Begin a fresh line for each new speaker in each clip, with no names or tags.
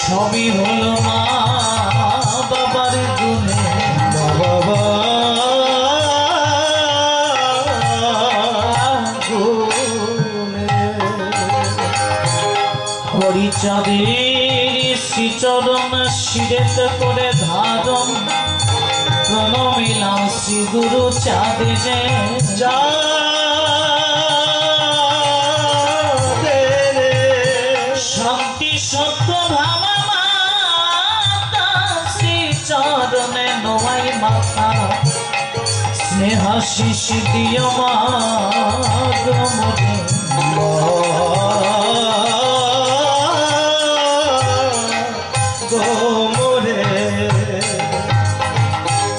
সবই হলো মা বাবার গুণে বাবা হরিচাঁদের শ্রীচরণ শিরেতে করে ধারণ প্রণমিলাম শ্রী গুরু চাঁদে যা শান্তি সত্য ভাবা মাতা শ্রীচরণে নোয়াই মাথা স্নেহা শিশি দিয় মা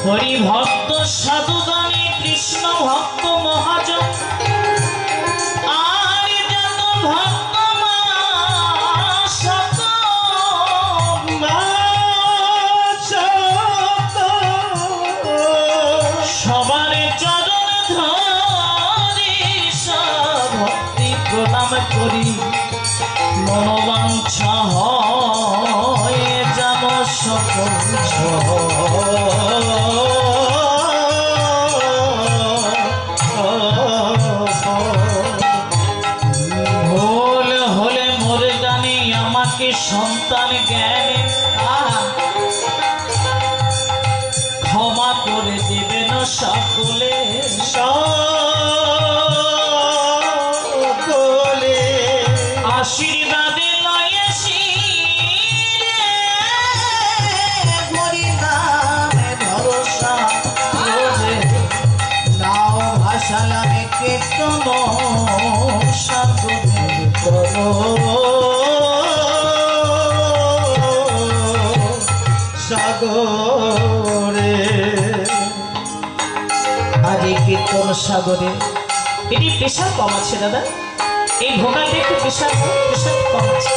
হরি ভক্ত সাধুগণে কৃষ্ণ ভক্ত মহাজন আর যত ভক্ত সবার চরণ ধরি ভক্তি প্রণাম করি মনোবাঞ্ছা হয়ে যাব সকল ভুল হলে মোরে জানি আমাকে সন্তান জ্ঞানে ক্ষমা করে দেবেন সকলে সকলে আশীর্বাদে লয়ে শিরে হরি নামে ভরসা রোজে নাও ভাষা লাগে কীর্তন সাধনে সাগরে আজ এই কীর্তন সাগরে এটি প্রেশার কম আছে দাদা এই ভোগালটা একটু প্রেশার কম আছে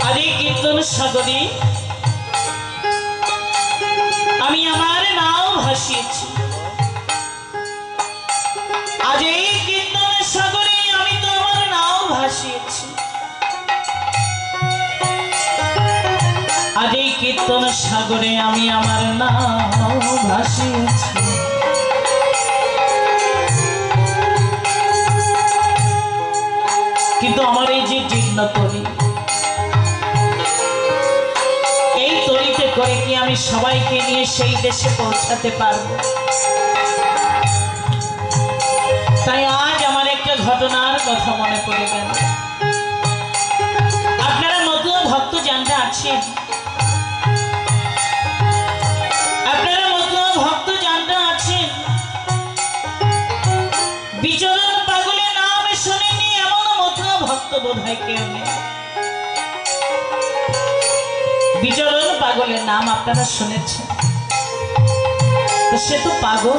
আজ এই কীর্তন সাগরে আমি আমার নাও ভাসিয়েছি আজ এই কীর্তন সাগরে আমি তো আমার নাও ভাসিয়েছি আজ এই কীর্তন সাগরে আমি আমার নাও ভাসিয়েছি কিন্তু আমার এই যে জীর্ণ তরি এই তরিতে করে কি আমি সবাইকে নিয়ে সেই দেশে পৌঁছাতে পারবো তাই আজ আমার একটা ঘটনার কথা মনে পড়ে গেল আপনারা নতুন ভক্ত জানতে আছেন আপনারা নতুন ভক্ত জানতে আছেন বিচরণ পাগলের নাম শুনেনি এমন নতুন ভক্ত বোধ হয় কেউ নেই বিচরণ পাগলের নাম আপনারা শুনেছেন তো সে তো পাগল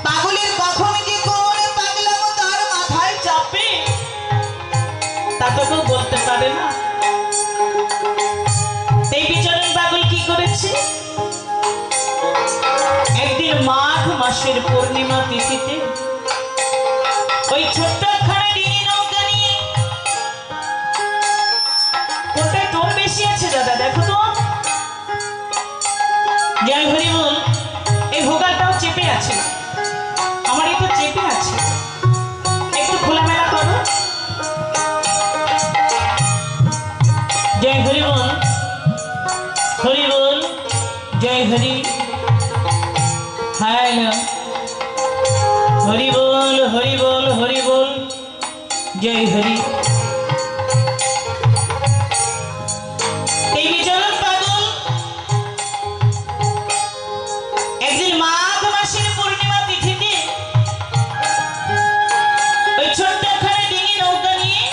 পাগলের কখন কি কোন পাগলাম তার মাথায় চাপে তা তো কেউ বলতে পারে না এই বিচরণ পাগল কি করেছে একদিন মাঘ মাসের পূর্ণিমা তিথিতে ওই ছোট্ট খানে ডিঙি নৌকা নিয়ে কোনটা টোল বেশি আছে দাদা দেখো তো জয় হরি বল এই ভোগালটাও চেপে আছে আমার একটু চেপে আছে একটু খোলামেলা করো জয় হরি বল জয় হরি হ্যালো হরি বল জয় হরি এই বিচরণ পাগল একদিন মাঘ মাসের পূর্ণিমা তিথিতে ওই ছোট্ট খানে ডিঙি নৌকা নিয়ে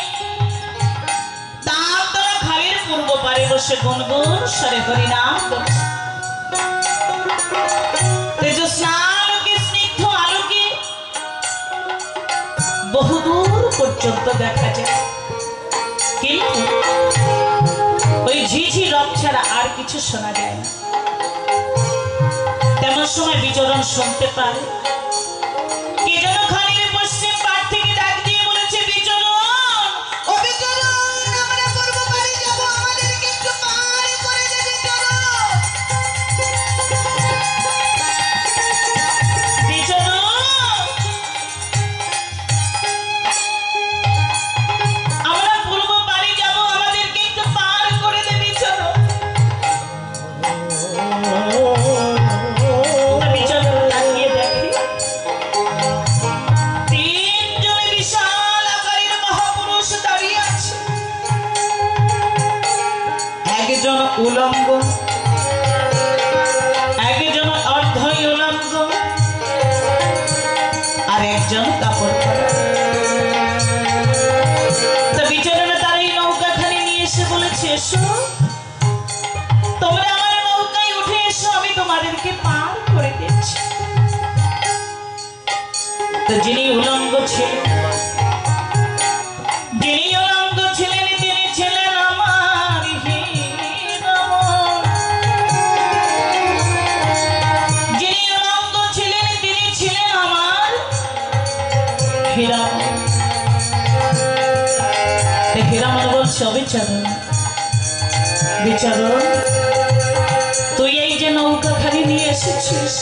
তালতলা খালের পূর্ব পারে বসে গুনগুন স্বরে হরি নাম করছে স্নিগ্ধ আলোকে বহুদূর পর্যন্ত দেখা যায় কিন্তু ওই ঝিঝি রব ছাড়া আর কিছু শোনা যায় না তেমন সময় বিচরণ শুনতে পারে কে যেন খালির পশ্চিম পাড় থেকে ডাক দিয়ে বলেছে বিচরণ ও একজন উলঙ্গ, একজন অর্ধই উলঙ্গ, আর একজন কাপড় পরা। তো বিচারণে তার এই নৌকাখানি নিয়ে এসে বলেছে, এসো তোমরা আমার নৌকায় উঠে এসো, আমি তোমাদেরকে পার করে দিচ্ছি। তো যিনি উলঙ্গ ছিলেন, যিনি উলঙ্গ ছিলেন, তিনি ছিলেন আমার হীরমন। যিনি উলঙ্গ ছিলেন, তিনি ছিলেন আমার হীরমন। হীরমন বলছে, বিচারণ বিচারণ, তুই এই যে নৌকাখানি নিয়ে এসেছিস,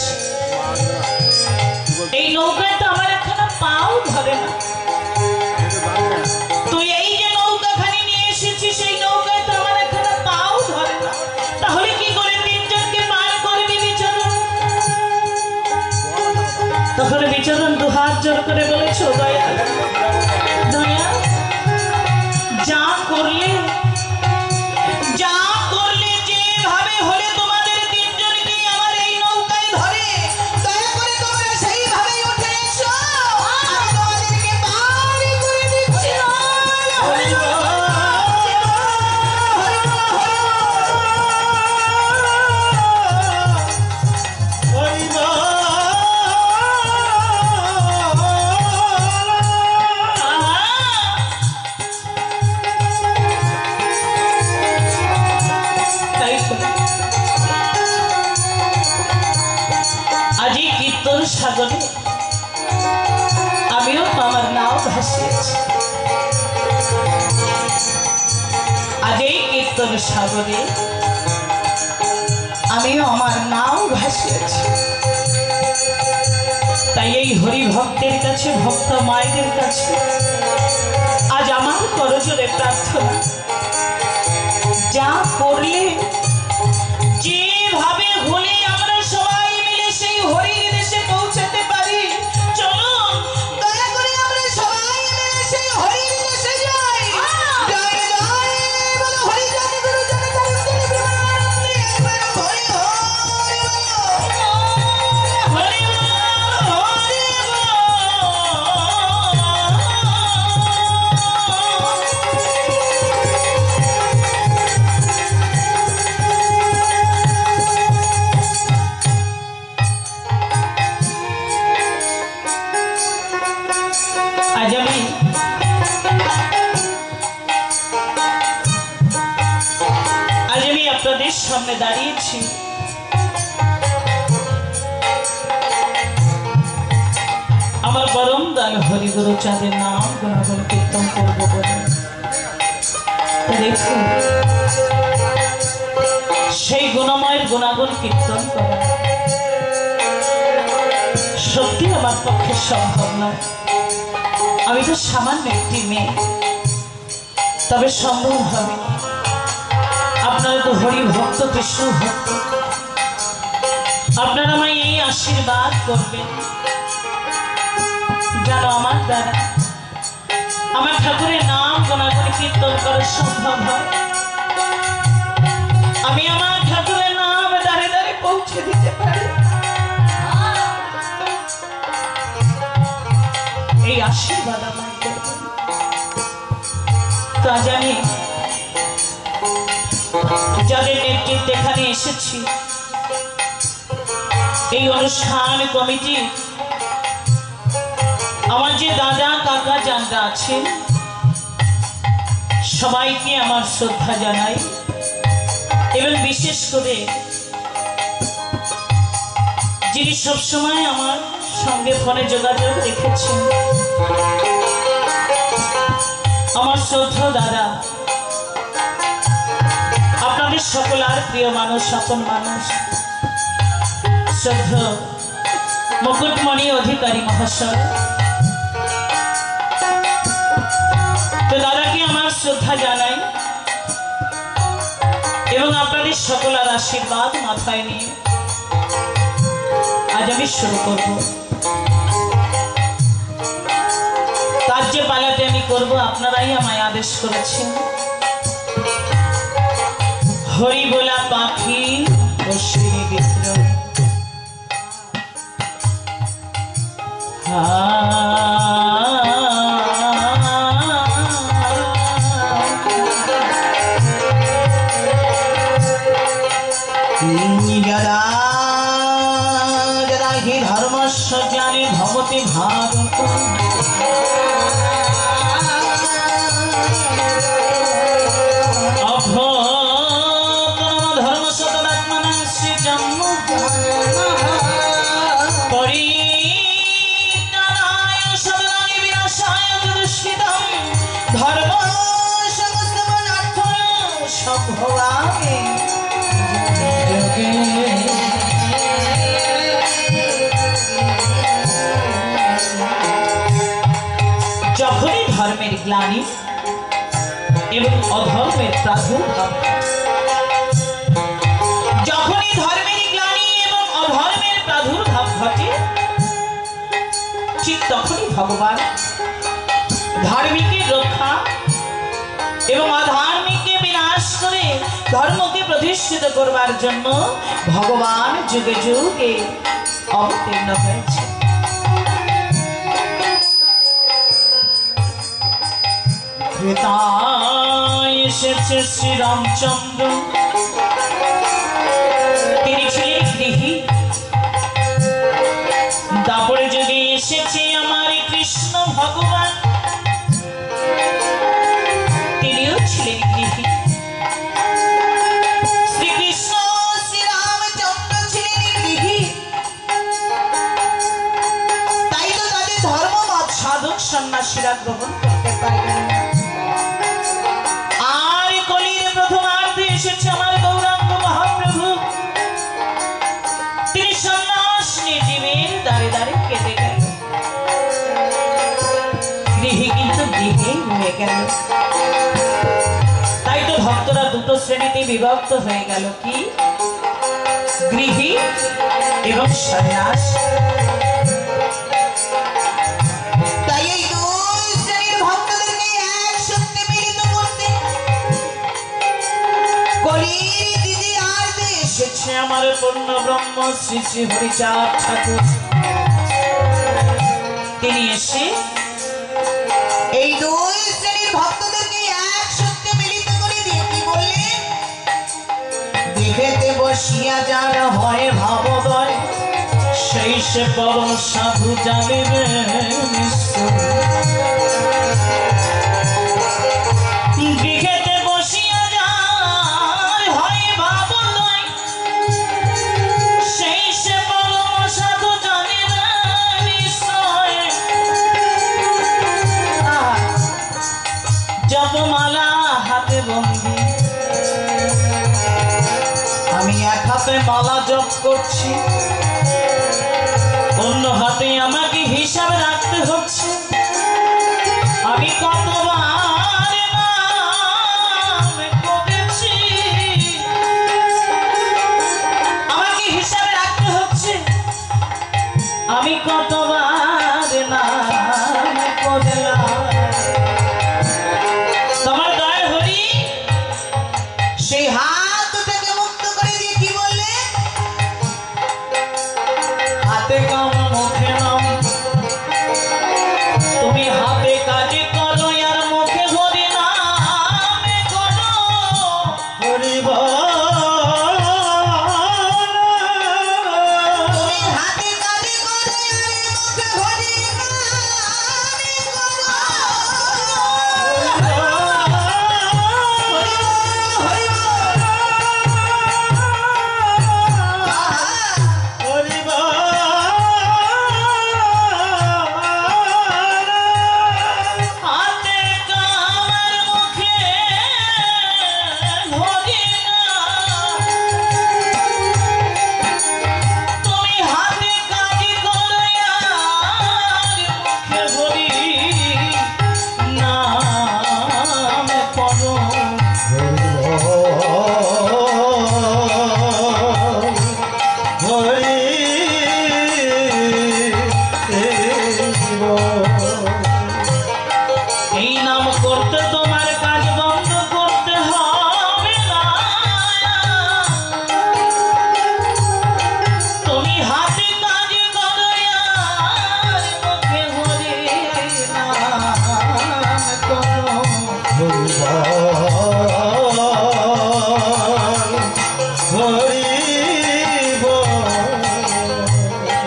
এই নৌকায় তো আমার এখনো পাও ধরে না। তুই এই যে নৌকাখানি নিয়ে এসেছিস, এই নৌকায় তো আমার এখনো পাও ধরে না, তাহলে কি করে তিনজনকে পার করবি বিচারণ? তখন বিচারণ দুহাত জোর করে বলেছ, দয়া দয়া, যা করলে যেভাবে হলে তোমাদের তিনজনকে আমার এই নৌকায় ধরে, দয়া করে তোমরা সেইভাবেই উঠে এসো, আমি তোমাদেরকে পার করে দিচ্ছি। আজ এই কীর্তন সাগরে আমিও আমার নাও ভাসিয়েছি। আজ এই কীর্তন সাগরে আমিও আমার নাও ভাসিয়েছি। তাই এই হরি ভক্তের কাছে, ভক্ত মায়েদের কাছে আজ আমার করজোড়ে প্রার্থনা, যা করলে যেভাবে হলে আমরা সবাই মিলে সেই হরির দেশে পৌঁছাতে পারি, চলুন দয়া করে আমরা সবাই মিলে সেই হরির দেশে যাই। জয় জয় বলো হরি জয় গুরু জয় তারুণ্যে প্রেমানন্দে, একবার হরি হরি হরি হরি আজ আমি আপনাদের সামনে দাঁড়িয়েছি, আমার পরম দান হরিগুরু চাঁদের নাম গুণাগুণ কীর্তন করব বলে। দেখুন, সেই গুণময়ের গুণাগুণ কীর্তন করা সত্যি আমার পক্ষে সম্ভব নয়। আমি তো সামান্য একটি মেয়ে, তবে সম্ভব হবে। আপনারা তো হরি ভক্ত, কৃষ্ণ ভক্ত, আপনারা আমায় এই আশীর্বাদ করবেন যেন আমার দ্বারা আমার ঠাকুরের নাম গুণাগুণ কীর্তন করা সম্ভব হয়। আমি আমার ঠাকুরের নাম দ্বারে দ্বারে পৌঁছে দিতে পারি, এই আশীর্বাদ আমায় করবেন। তো আজ আমি যাদের নেতৃত্বে এখানে এসেছি, এই অনুষ্ঠান কমিটি, আমার যে দাদা কাকা যারা আছেন, সবাইকে আমার শ্রদ্ধা জানাই। এবং বিশেষ করে যিনি সবসময় আমার সঙ্গে ফোনে যোগাযোগ রেখেছেন, আমার শ্রদ্ধা দাদা, আপনাদের সকলার প্রিয় মানুষ, আপন মানুষ, শ্রদ্ধা মুকুটমণি অধিকারী মহাশয়। তো দাদাকে আমার শ্রদ্ধা জানাই এবং আপনাদের সকলের আশীর্বাদ মাথায় নিয়ে আজ আমি শুরু করব। কাজ যে পালাতে আমি করব, আপনারাই আমায় আদেশ করেছেন। হরি বলা পাখি অশ্বিনী বিদ্রোহ ধর্মস্ব জ্ঞানী ভগবতী ভারত যখনই ধর্মের গ্লানি এবং অধর্মের প্রাদুর্ভাব যখনই ধর্মের গ্লানি এবং অধর্মের প্রাদুর্ভাব ঘটে ঠিক তখনই ভগবান ধার্মিকের রক্ষা এবং অধার্মিককে বিনাশ করে ধর্মকে প্রতিষ্ঠিত করবার জন্য ভগবান যুগে যুগে অবতীর্ণ হয়েছে। ত্রেতায় এসেছে শ্রীরামচন্দ্র, তিনি ছিলেন গৃহী। দাপর যুগে এসেছে আমার কৃষ্ণ ভগবান, তিনিও ছিলেন গৃহী। শ্রীকৃষ্ণ শ্রীরামচন্দ্র ছিলেন গৃহী, তাই তো তাদের ধর্মমত সাধক সন্ন্যাসীরা গ্রহণ করতে পারেন। আর কলির প্রথমার্ধে এসেছে আমার গৌরাঙ্গ মহাপ্রভু, তিনি সন্ন্যাস নিয়ে জীবের দাঁড়ে দাঁড়ে কেঁদে গেল। গৃহী কিন্তু গৃহী হয়ে গেল। তাই তো ভক্তরা দুটো শ্রেণীতে বিভক্ত হয়ে গেল, কি গৃহী এবং সন্ন্যাস। তাই এই দুই শ্রেণীর ভক্তদেরকে একসঙ্গে মিলিত করতে কলির দিদি আর এসেছে আমার পূর্ণ ব্রহ্ম শ্রী শ্রী হরিচাঁদ ঠাকুর। তিনি এসে এই দুই শ্রেণীর ভক্তদেরকে একসঙ্গে মিলিত করে দিয়ে কি বললেন, দেখেতে বসিয়া যার হয় ভাবোদয়, সেই সে পরম সাধু জানিবে নিশ্চয়। দেখেতে বসিয়া যার হয় ভাবোদয়, সেই সে পরম সাধু জানিবে নিশ্চয়। জপমালা হাতে বন্দি, আমি এক হাতে মালা জপ করছি, অন্য হাতে আমাকে হিসাব রাখতে হচ্ছে। আমি কতবার নাম করেছি, আমাকে হিসাব রাখতে হচ্ছে। আমি কতবার নাম করলাম। তোমার দয়া হরি সেই হাতটাকে মুক্ত করে দিয়ে কি বললে, হাতে কাম মুখে নাম,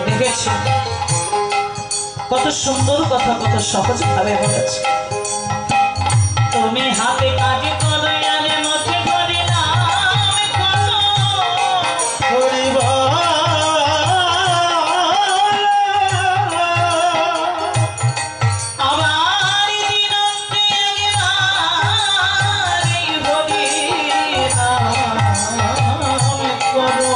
দেখেছি কত সুন্দর কথা, কত সহজ ভাবে বলেছে। তুমি হাতে কাজে করো আরে মুখে করে নাম করো আমার দিনকে একবার এই হরি নাম করো।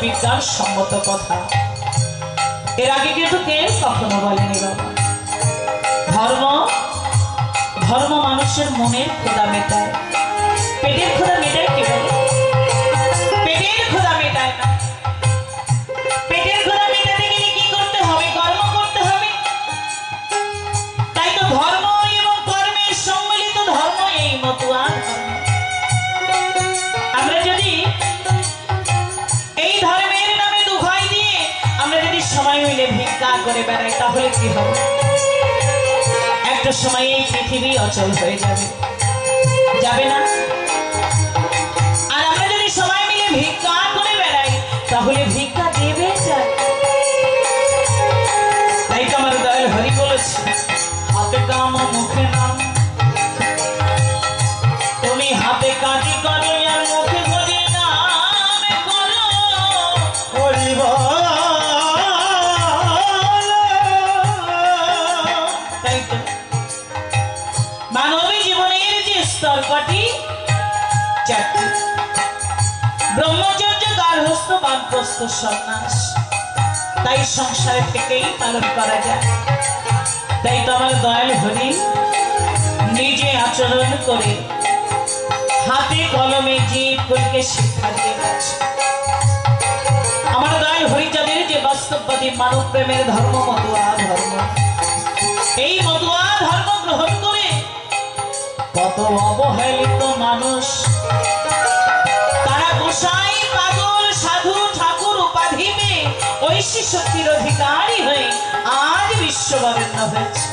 বিজ্ঞান সম্মত কথা, এর আগে কিন্তু কেউ কখনো বলেনি বাবা। ধর্ম ধর্ম মানুষের মনের ক্ষুধা মেটায়, পেটের ক্ষুধা মেটায় কে বলে? পেটের ক্ষুধা মেটায় না। পেটের ক্ষুধা মেটাতে গেলে কি করতে হবে? কর্ম করতে হবে। তাই তো ধর্ম এবং কর্মের সম্মিলিত ধর্ম এই মতুয়া ধর্ম। আমরা যদি এই ধর্মের নামে দুহাই দিয়ে আমরা যদি সময় মিলে ভিক্ষা করে বেড়াই তাহলে কি হবে? একটা সময় এই পৃথিবী অচল হয়ে যাবে, যাবে না? আর আমরা যদি সময় মিলে ভিক্ষা করে বেড়াই তাহলে ভিক্ষা দেবে যায়। তাই তো আমার দয়াল হরি বলেছে, হাতে কাম মুখে নাম। তুমি হাতে কাজই করো আর মুখে করে নাম করো। তাই তো মানবী জীবনের যে স্তর কটি? চারটি। ব্রহ্মচর্য, গার্হস্থ্য, বানপ্রস্থ, সন্ন্যাস। তাই সংসারে থেকেই পালন করা যায়। তাই তো আমার দয়াল হরি নিজে আচরণ করে হাতে কলমে জীবকে শিক্ষা দিয়ে গেছে। আমার দয়াল হরিচাঁদের যে বাস্তববাদী মানব প্রেমের ধর্ম মতুয়া ধর্ম, এই মতুয়া ধর্ম গ্রহণ করে কত অবহেলিত মানুষ তারা গোসাই, পাগল, সাধু, ঠাকুর উপাধি পেয়ে ঐশী শক্তির অধিকারী হয়ে আজ বিশ্ববরেণ্য হয়েছে।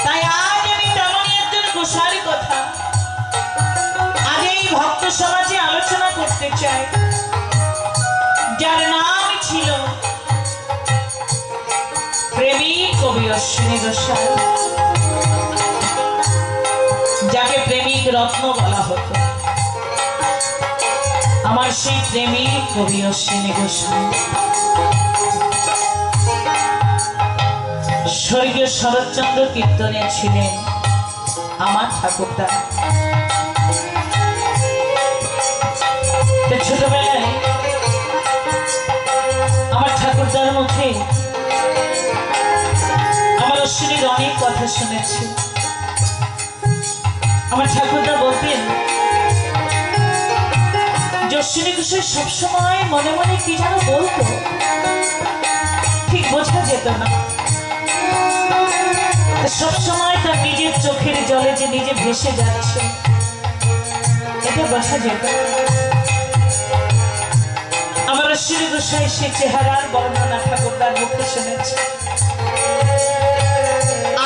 তাই আজ আমি তেমনই একজন গোসাইর কথা আজ এই ভক্ত সমাজে আলোচনা করতে চাই, যার নাম ছিল প্রেমিক কবি অশ্বিনী গোসাই, যাকে প্রেমিক রত্ন বলা হতো। আমার সেই প্রেমিক কবি অশ্বিনী গোসাই স্বর্গীয় শরৎচন্দ্র কীর্তনে ছিলেন আমার ঠাকুরদা। ছোটবেলায় আমার ঠাকুরদার মুখে আমার অশ্বিনীর অনেক কথা শুনেছি। আমার ঠাকুরদা বলতেন, অশ্বিনী গোসাই সবসময় মনে মনে কি যেন বলতো, ঠিক বোঝা যেত না। সবসময় তার নিজের চোখের জলে যে নিজে ভেসে যাচ্ছে এটা বোঝা যেত। আমার অশ্বিনী গোসাই সে চেহারার বর্ণনা ঠাকুরদার মুখে শুনেছে।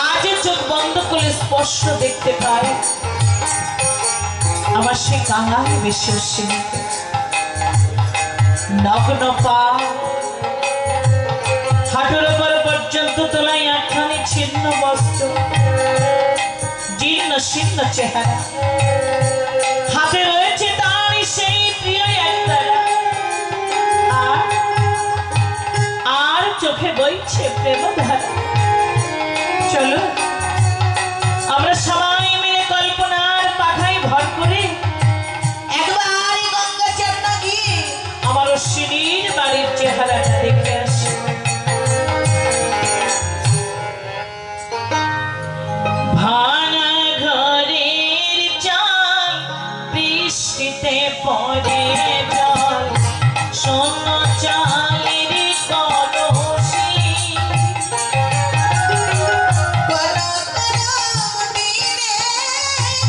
আজ চোখ বন্ধ করে স্পষ্ট দেখতে পাই আমার সে কাঙাল বেশি অশ্বিনীকে। নগ্ন পা, হাঁটুর উপর পর্যন্ত তোলাই আটখানি ছিন্ন বস্ত্র, জীর্ণ শীর্ণ চেহারা, হাতে রয়েছে তার সেই প্রিয় একতারা, আর চোখে বইছে প্রেমধারা। চলো আমরা সবাই মিলে কল্পনার পাখায় ভর করে একবার গঙ্গা চন্না গিয়ে আমার অশ্বিনীর বাড়ির চেহারাটা দেখে আসি। ভাঙা ঘরের চাল বৃষ্টিতে পড়ে জল, শূন্য চালের কলসি
পরাপরা দিনে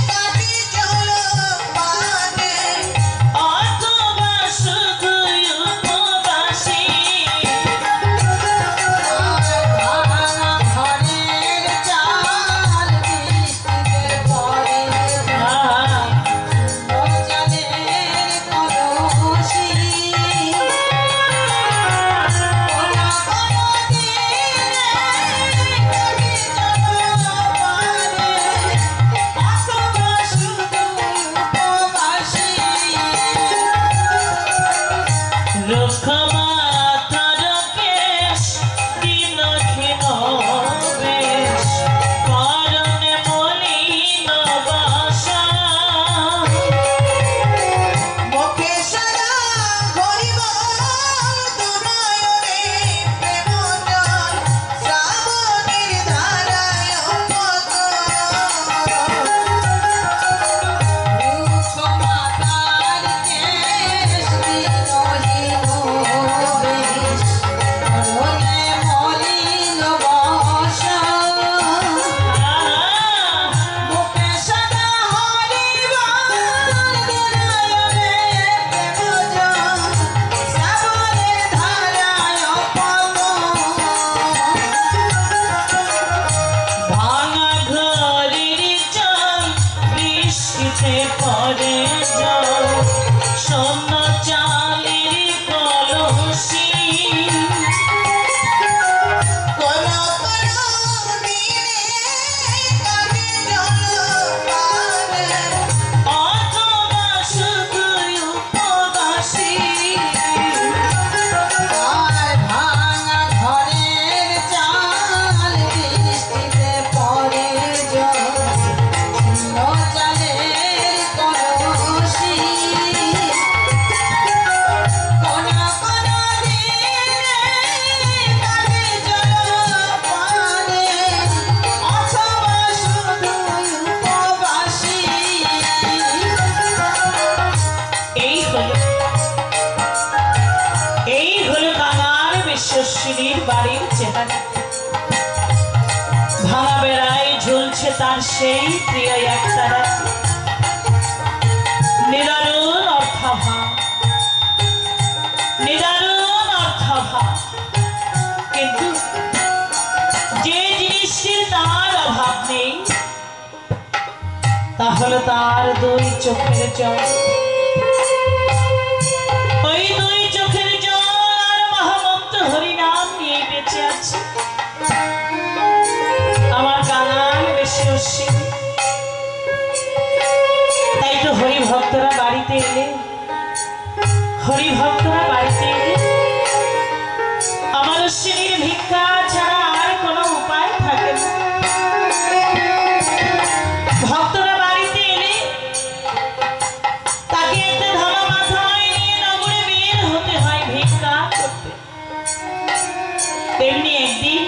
কাটি জল
সেই প্রিয় একটা রাশি নিদারুণ অর্থাভাব, নিদারুণ অর্থাভাব। কিন্তু যে জিনিসটির তার অভাব নেই তা হলো তার দুই চোখের জল। ওই দুই চোখের জল আর মহামন্ত্র হরিনাম নিয়ে বেঁচে আছে আমার কাঙাল বেশি অশ্বিনী। তাই তো হরি ভক্তরা বাড়িতে এলে, হরি ভক্তরা বাড়িতে এলে আমার অশ্বিনীর ভিক্ষা ছাড়া আর কোনো উপায় থাকে না। ভক্তরা বাড়িতে এলে তাকে একটা ধামা মাথায় নিয়ে নগরে বের হতে হয় ভিক্ষা করতে। তেমনি একদিন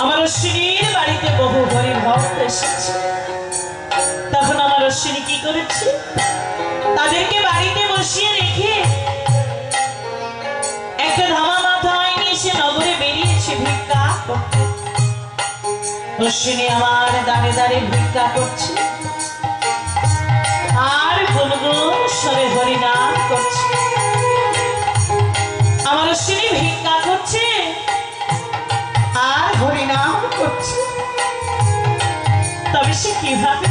আমার অশ্বিনীর বাড়িতে বহু হরি ভক্ত এসেছে। তখন আমার অশ্বিনী কি করেছে, তাদেরকে বাড়িতে বসিয়ে রেখে একটা ধামা মাথায় নিয়ে সে নগরে বেরিয়েছে ভিক্ষা করতে। অশ্বিনী আমার দাঁড়ে দাঁড়ে ভিক্ষা করছে আর গুনগুন স্বরে হরিনাম করছে। আমার অশ্বিনী ভিক্ষা করছে আর হরিনাম করছে। তবে সে কিভাবে,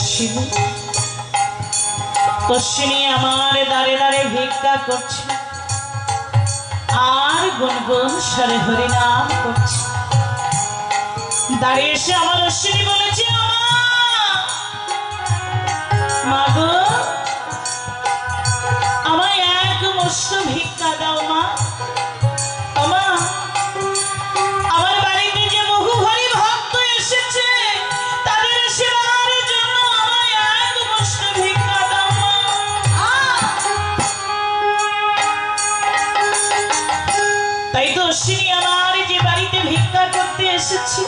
অশ্বিনী অশ্বিনী আমার দাঁড়ে দাঁড়ে ভিক্ষা করছে আর গুনগুন স্বরে হরিনাম করছে। দাঁড়িয়ে এসে আমার অশ্বিনী বলেছে, মা গো, আমায় এক মুষ্ট ভিক্ষা দাও মা। মা, আমার বাড়িতে যে বহু হরি ভক্ত এসেছে, তাদের সেবার জন্য আমায় এক মুষ্ট ভিক্ষা দাও মা। তাই তো অশ্বিনী আমার যে বাড়িতে ভিক্ষা করতে এসেছি,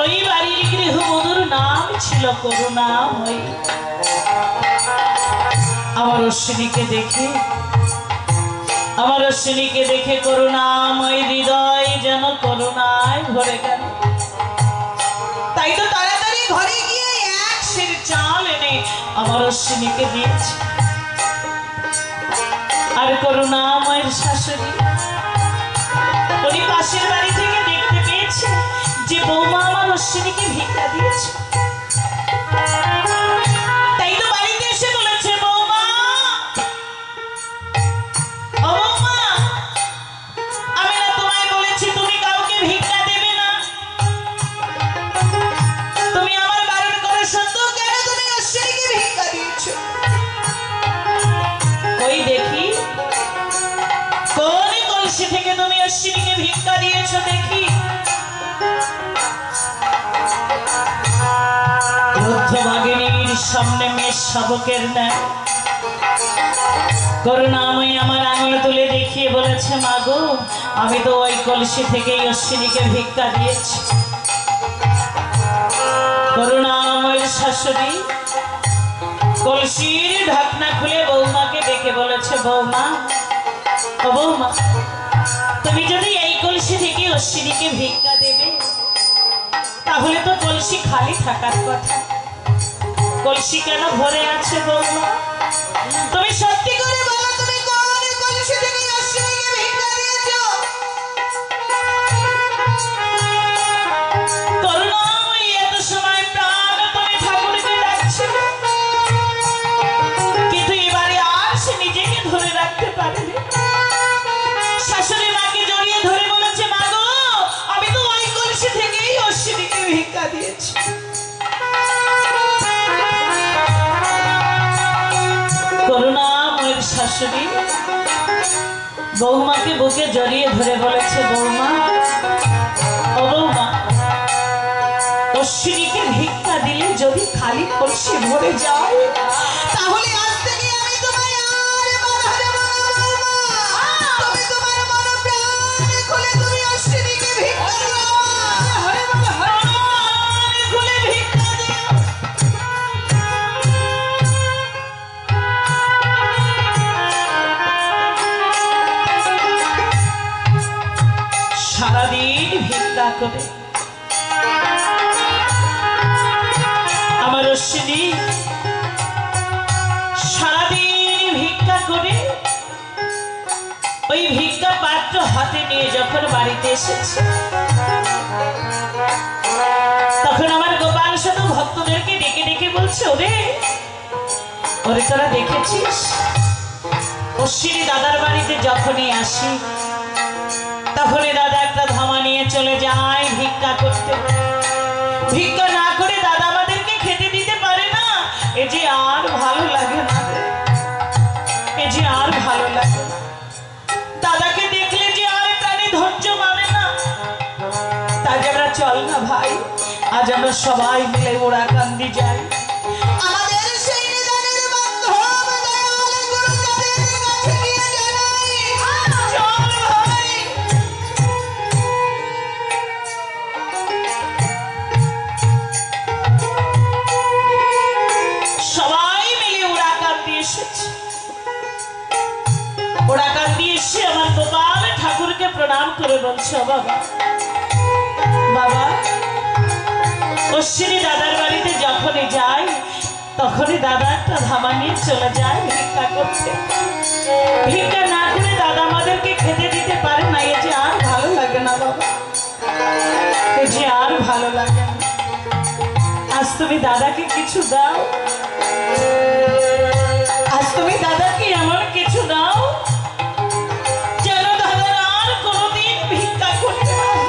ওই বাড়ির গৃহবধূর নাম ছিল করুণাময়ী। আমার অশ্বিনীকে দেখে করুণাময় হৃদয় যেন করুণায় ভরে গেল। তাই তো তাড়াতাড়ি ঘরে গিয়ে এক সের চাল এনে আমার অশ্বিনীকে দিয়েছে। আর করুণাময়ের শাশুড়ি উনি পাশের বাড়ি থেকে দেখতে পেয়েছে যে বৌমা আমার অশ্বিনীকে ভিক্ষা দিয়েছে। তাই তো বাড়িতে এসে বলেছে, বৌমা, ও বৌমা, আমি না তোমায় বলেছি তুমি কাউকে ভিক্ষা দেবে না? তুমি আমার বাড়ির করে সত্ত্বেও কেন তুমি অশ্বিনীকে ভিক্ষা দিয়েছো? ওই দেখি কোন কলসি থেকে তুমি অশ্বিনীকে ভিক্ষা দিয়েছো দেখি। রুদ্রভাগিনীর সামনে মেষ শাবকের ন্যায় করুণাময়ী আমার আঙুল তুলে দেখিয়ে বলেছে, মা গো, আমি তো ওই কলসি থেকেই অশ্বিনীকে ভিক্ষা দিয়েছি। করুণাময়ের শাশুড়ি কলসির ঢাকনা খুলে বৌমাকে ডেকে বলেছে, বৌমা, ও বৌমা, তুমি যদি এই কলসি থেকে অশ্বিনীকে ভিক্ষা দেবে, তাহলে তো কলসি খালি থাকার কথা। কলসি কেন ভরে আছে বৌমা? তুমি সত্যি করে বলো, তুমি কোন কলসি থেকে অশ্বিনীকে ভিক্ষা দিয়েছো? করুণাময়ী এত সময় প্রাণ তুমি ঠাকুরকে ডাকছিলে, কিন্তু এবারে আর সে নিজেকে ধরে রাখতে পারেনি। শাশুড়ি মাকে জড়িয়ে ধরে বলেছে, মা গো, আমি তো ওই কলসি থেকেই অশ্বিনীকে ভিক্ষা দিয়েছি। করুণাময়ের শাশুড়ি বৌমাকে বুকে জড়িয়ে ধরে বলেছে, বৌমা, ও বৌমা, অশ্বিনীকে ভিক্ষা দিলে যদি খালি কলসি ভরে যায়, তাহলে আজ থেকে আমি তোমায় আর বাধা দেব না বৌমা। তুমি তোমার মন প্রাণ খুলে তুমি অশ্বিনীকে ভিক্ষা দাও। খুলে ভিক্ষা দিও। সারাদিন ভিক্ষা করে আমার অশ্বিনী সারাদিন ভিক্ষা করে ওই ভিক্ষা পাত্র হাতে নিয়ে যখন বাড়িতে এসেছে, তখন আমার গোপাল সাধু ভক্তদেরকে ডেকে ডেকে বলছে, ওরে ওরে, তোরা দেখেছিস অশ্বিনী দাদার বাড়িতে যখনই আসি, তখনই দাদা একটা ধামা নিয়ে চলে যায় ভিক্ষা করতে। ভিক্ষা না করে দাদা আমাদেরকে খেতে দিতে পারে না। এ যে আর ভালো লাগে না, এ যে আর ভালো লাগে না। দাদাকে দেখলে যে আর প্রাণে ধৈর্য মানে না। তাই আমরা চল না ভাই, আজ আমরা সবাই মিলে ওড়াকান্দি যাই। আমাদের সেই নিদানের বান্ধব দয়াল গুরুদেবের কাছে গিয়ে জানাই, চল ভাই। সবাই মিলে ওড়াকান্দি এসেছে। ওড়াকান্দি এসে আমার গোপাল ঠাকুরকে প্রণাম করে বলছে, বাবা, বাবা, অশ্বিনী দাদার বাড়িতে যখনই যাই, তখনই দাদা একটা ধামা নিয়ে চলে যায় ভিক্ষা করতে। ভিক্ষা না করে দাদা আমাদেরকে খেতে দিতে পারে না। এ যে আর ভালো লাগে না বাবা, এ যে আর ভালো লাগে না। আজ তুমি দাদাকে কিছু দাও, আজ তুমি দাদাকে এমন কিছু দাও যেন দাদার আর কোনোদিন ভিক্ষা করতে না হয়।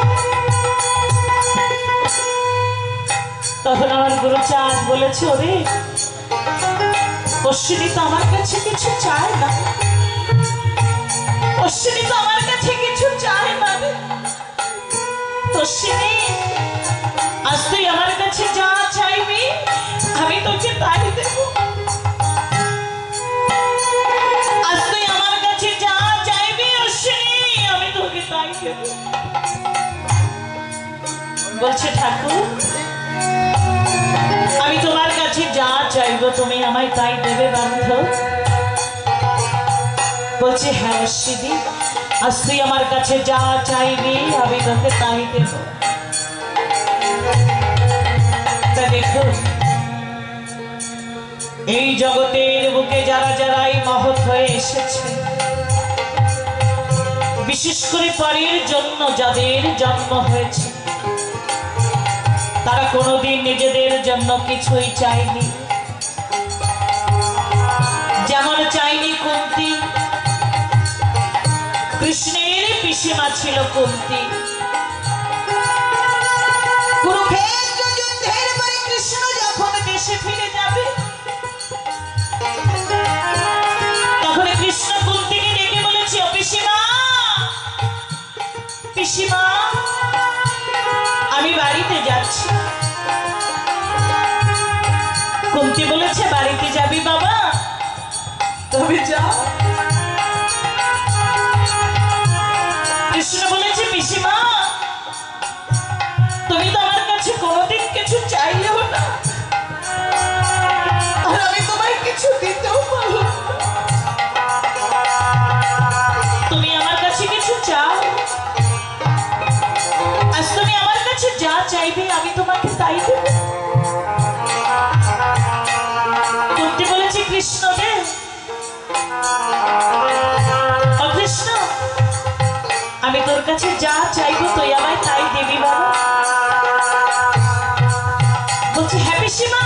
তখন আমার গুরুচাঁদ বলেছে, ওরে অশ্বিনী তো আমার কাছে কিছু চায় না, অশ্বিনী তো আমার কাছে কিছু চায় না। অশ্বিনী, আজ তুই আমার কাছে যা চাইবি আমি তোকে তাই দেব, আজ তুই আমার কাছে যা চাইবি অশ্বিনী আমি তোকে তাই দেব। বলছে, ঠাকুর আমি তোমার কাছে যা চাইবো তুমি আমায় তাই দেবে বান্ধব? বলছে, হ্যাঁ অশ্বিনী, আজ তুই আমার কাছে যা চাইবি আমি তোকে তাই দেব। তা দেখো, এই জগতের বুকে যারা যারাই মহৎ হয়ে এসেছে, বিশেষ করে পরের জন্য যাদের জন্ম হয়েছে, তারা কোনোদিন নিজেদের জন্য কিছুই চায়নি। যেমন চাইনি কুন্তী, কৃষ্ণের পিসিমা ছিল কুন্তী। কুরুক্ষেত্র যুদ্ধের পরে কৃষ্ণ যখন দেশে ফিরে যাবে, তখন কৃষ্ণ কুন্তীকে ডেকে বলেছে, ও পিসিমা, পিসিমা আমি বাড়িতে যাচ্ছি। কুন্তী বলেছে, বাড়িতে যাবি বাবা? তবে যা। কৃষ্ণ বলেছে, পিসিমা তুমি তো আমার কাছে কোনোদিন কিছু চাইলেও না, আর আমি তোমায় কিছু দিতেও পারবো না। তুমি আমার কাছে কিছু চাও, আজ তুমি আমার কাছে যা চাইবে আমি তোমাকে তাই দেব। কুন্তী বলেছে, কৃষ্ণ দে। কৃষ্ণ, আমি তোর কাছে যা চাইবো তুই আমায় তাই দিবি বাবা? বলছি, হ্যাঁ পিসিমা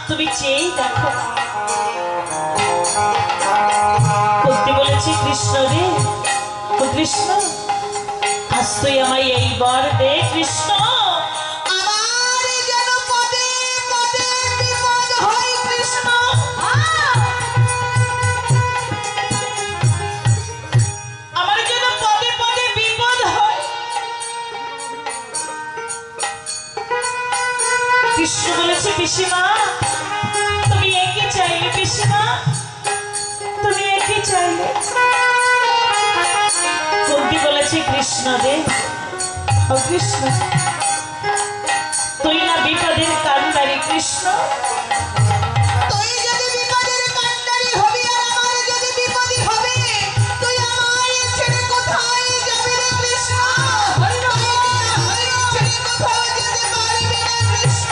তুমি চেয়েই দেখো। কুন্তী বলেছে, কৃষ্ণ রে, ও কৃষ্ণ আজ তুই আমায় এই বর দে। কৃষ্ণ, আমার যেন পদে পদে বিপদ হয় কৃষ্ণ, আমার যেন পদে পদে বিপদ হয়। কৃষ্ণ বলেছে, পিসিমা তুমি একই চাইলে, পিসিমা তুমি একই চাইলে। কুন্তী বলেছে, কৃষ্ণ দে। ও কৃষ্ণ, তুই না বিপদের কান্ডারি কৃষ্ণ, তুই যদি বিপদের কান্ডারি হবি আর আমার যদি বিপদই হবে, তুই আমায় ছেড়ে কোথায় যাবি রে কৃষ্ণ? হরি রাম, হরি রাম, ছেড়ে কোথাও যেতে পারবি না কৃষ্ণ।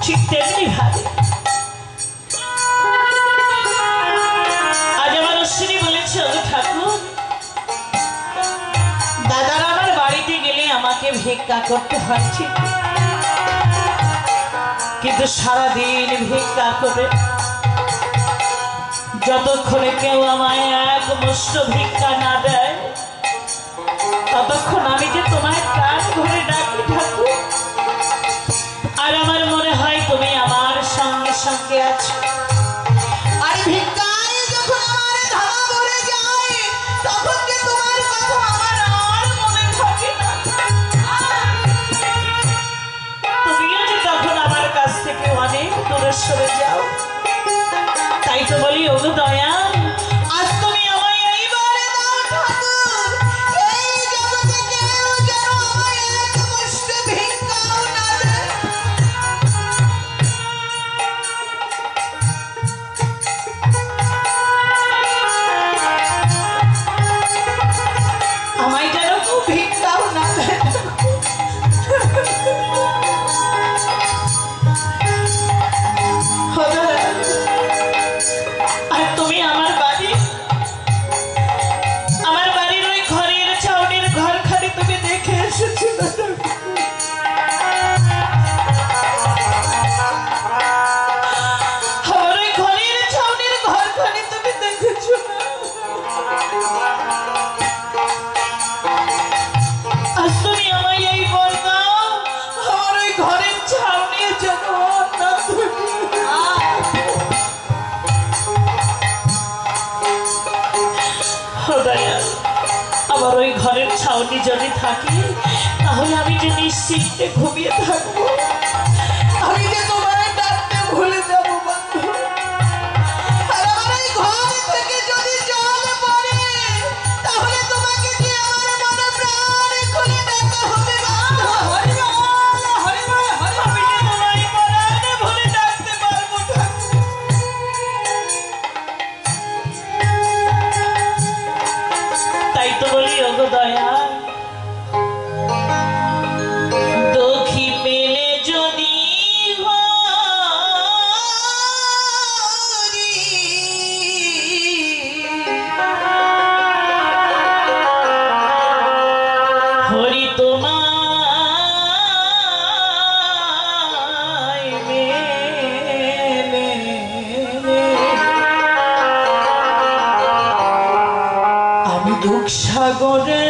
ঠিক তেমনি ভাবে আজ আমার অশ্বিনী বলেছে, ও ঠাকুর দাদারা আমার বাড়িতে গেলে আমাকে ভিক্ষা করতে হয় ঠিক, কিন্তু সারাদিন ভিক্ষা করে যতক্ষণে কেউ আমায় এক মুষ্ট ভিক্ষা না দেয় ততক্ষণ আমি যে তোমায় প্রাণ ভরে ডাকি ঠাকুর। আর আমার মনে হয় তুমি আমার সঙ্গে সঙ্গে আছো, আর ভিক্ষায় যখন আমার ধামা ভরে যায় তখন যে তোমার কথা আমার আর মনে থাকে না। তুমিও যে তখন আমার কাছ থেকে অনেক দূরে সরে যাও। তাই তো বলি, ওগো দয়াল আজ তুমি আমায় এইবারে দাও ঠাকুর, এই জগতে কেউ যেন আমায় এক মুষ্ট ভিক্ষাও না দেয়। আমায় যেন কেউ ভিক্ষাও না দেয়। আর তুমি আমার বাড়ি আমার ওই ঘরের ছাউনি যদি থাকে তাহলে আমি যে নিশ্চিন্তে ঘুমিয়ে থাকবো। আমি যে তোমার ডাকতে ভুলে যাবো বন্ধু। আর আমার এই ঘর থেকে যদি জল পড়ে তাহলে তোমাকে যে আমার মনে প্রাণ খুলে ডাকা হবে বন্ধু। আমি যে তোমায় পরাণে ভুলে ডাকতে পারবো না। তাই তো বলি ওগো দয়া, দুঃখী পেলে যদি হরি তোমায় মেলে, আমি দুঃখ সাগরে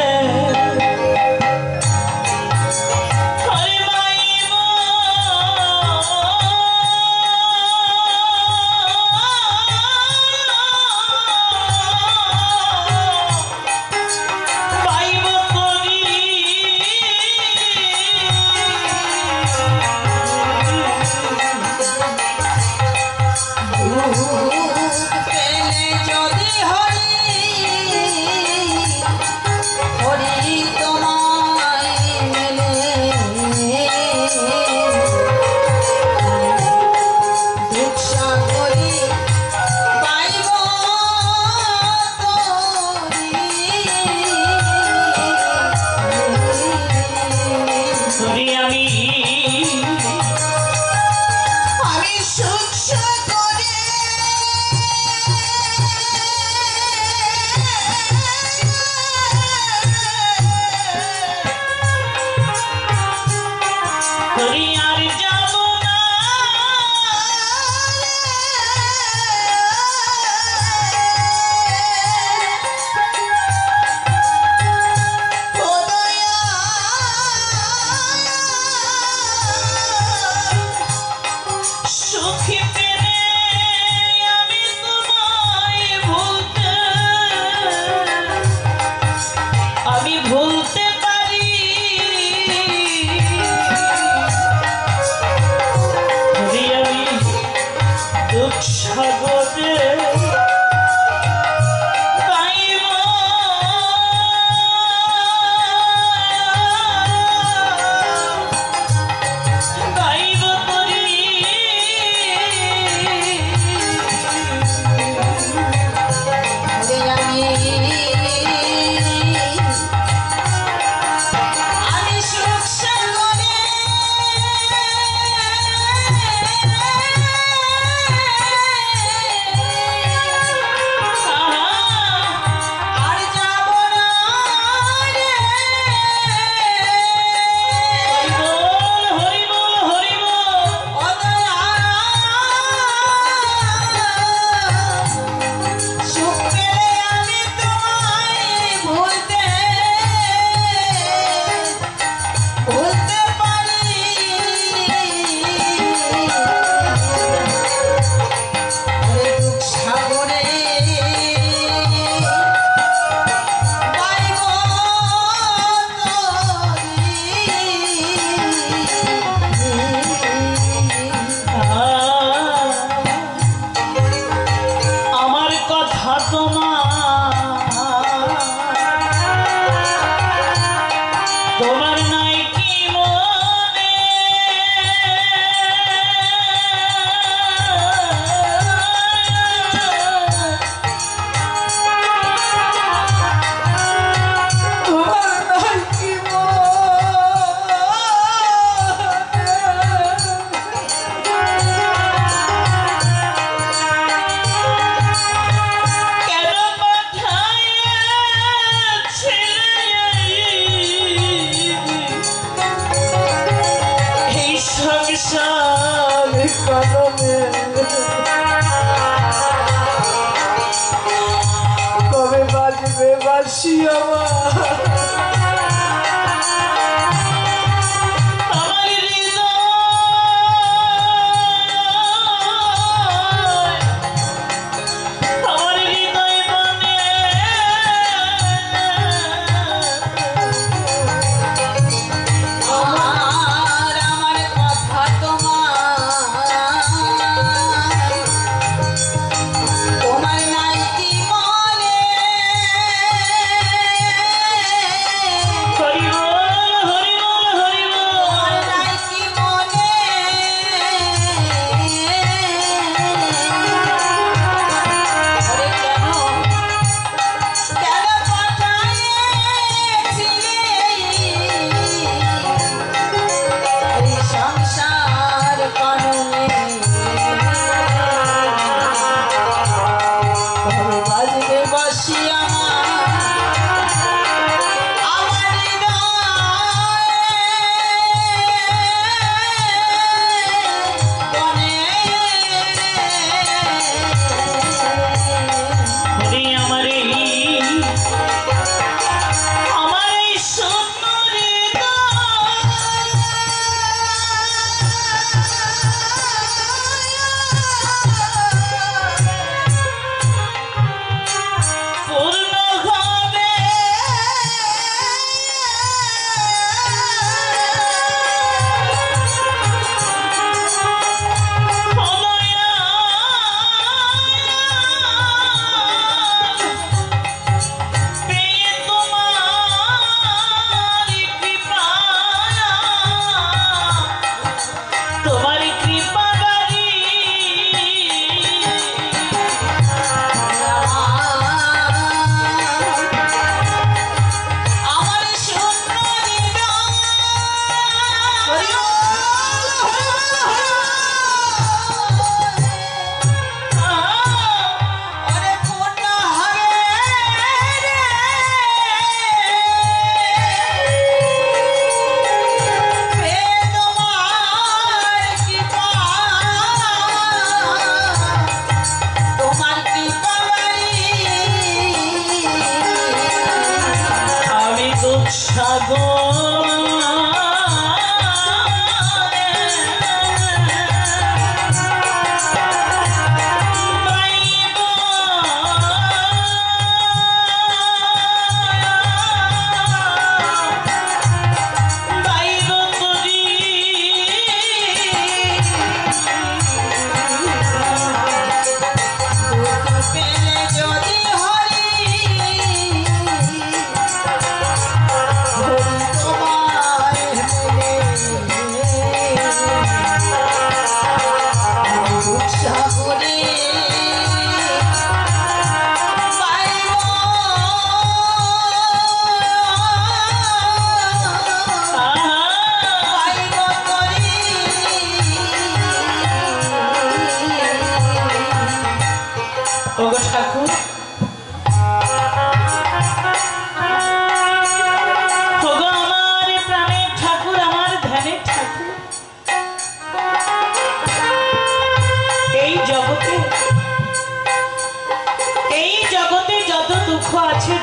কবে বাজবে বাসি আমার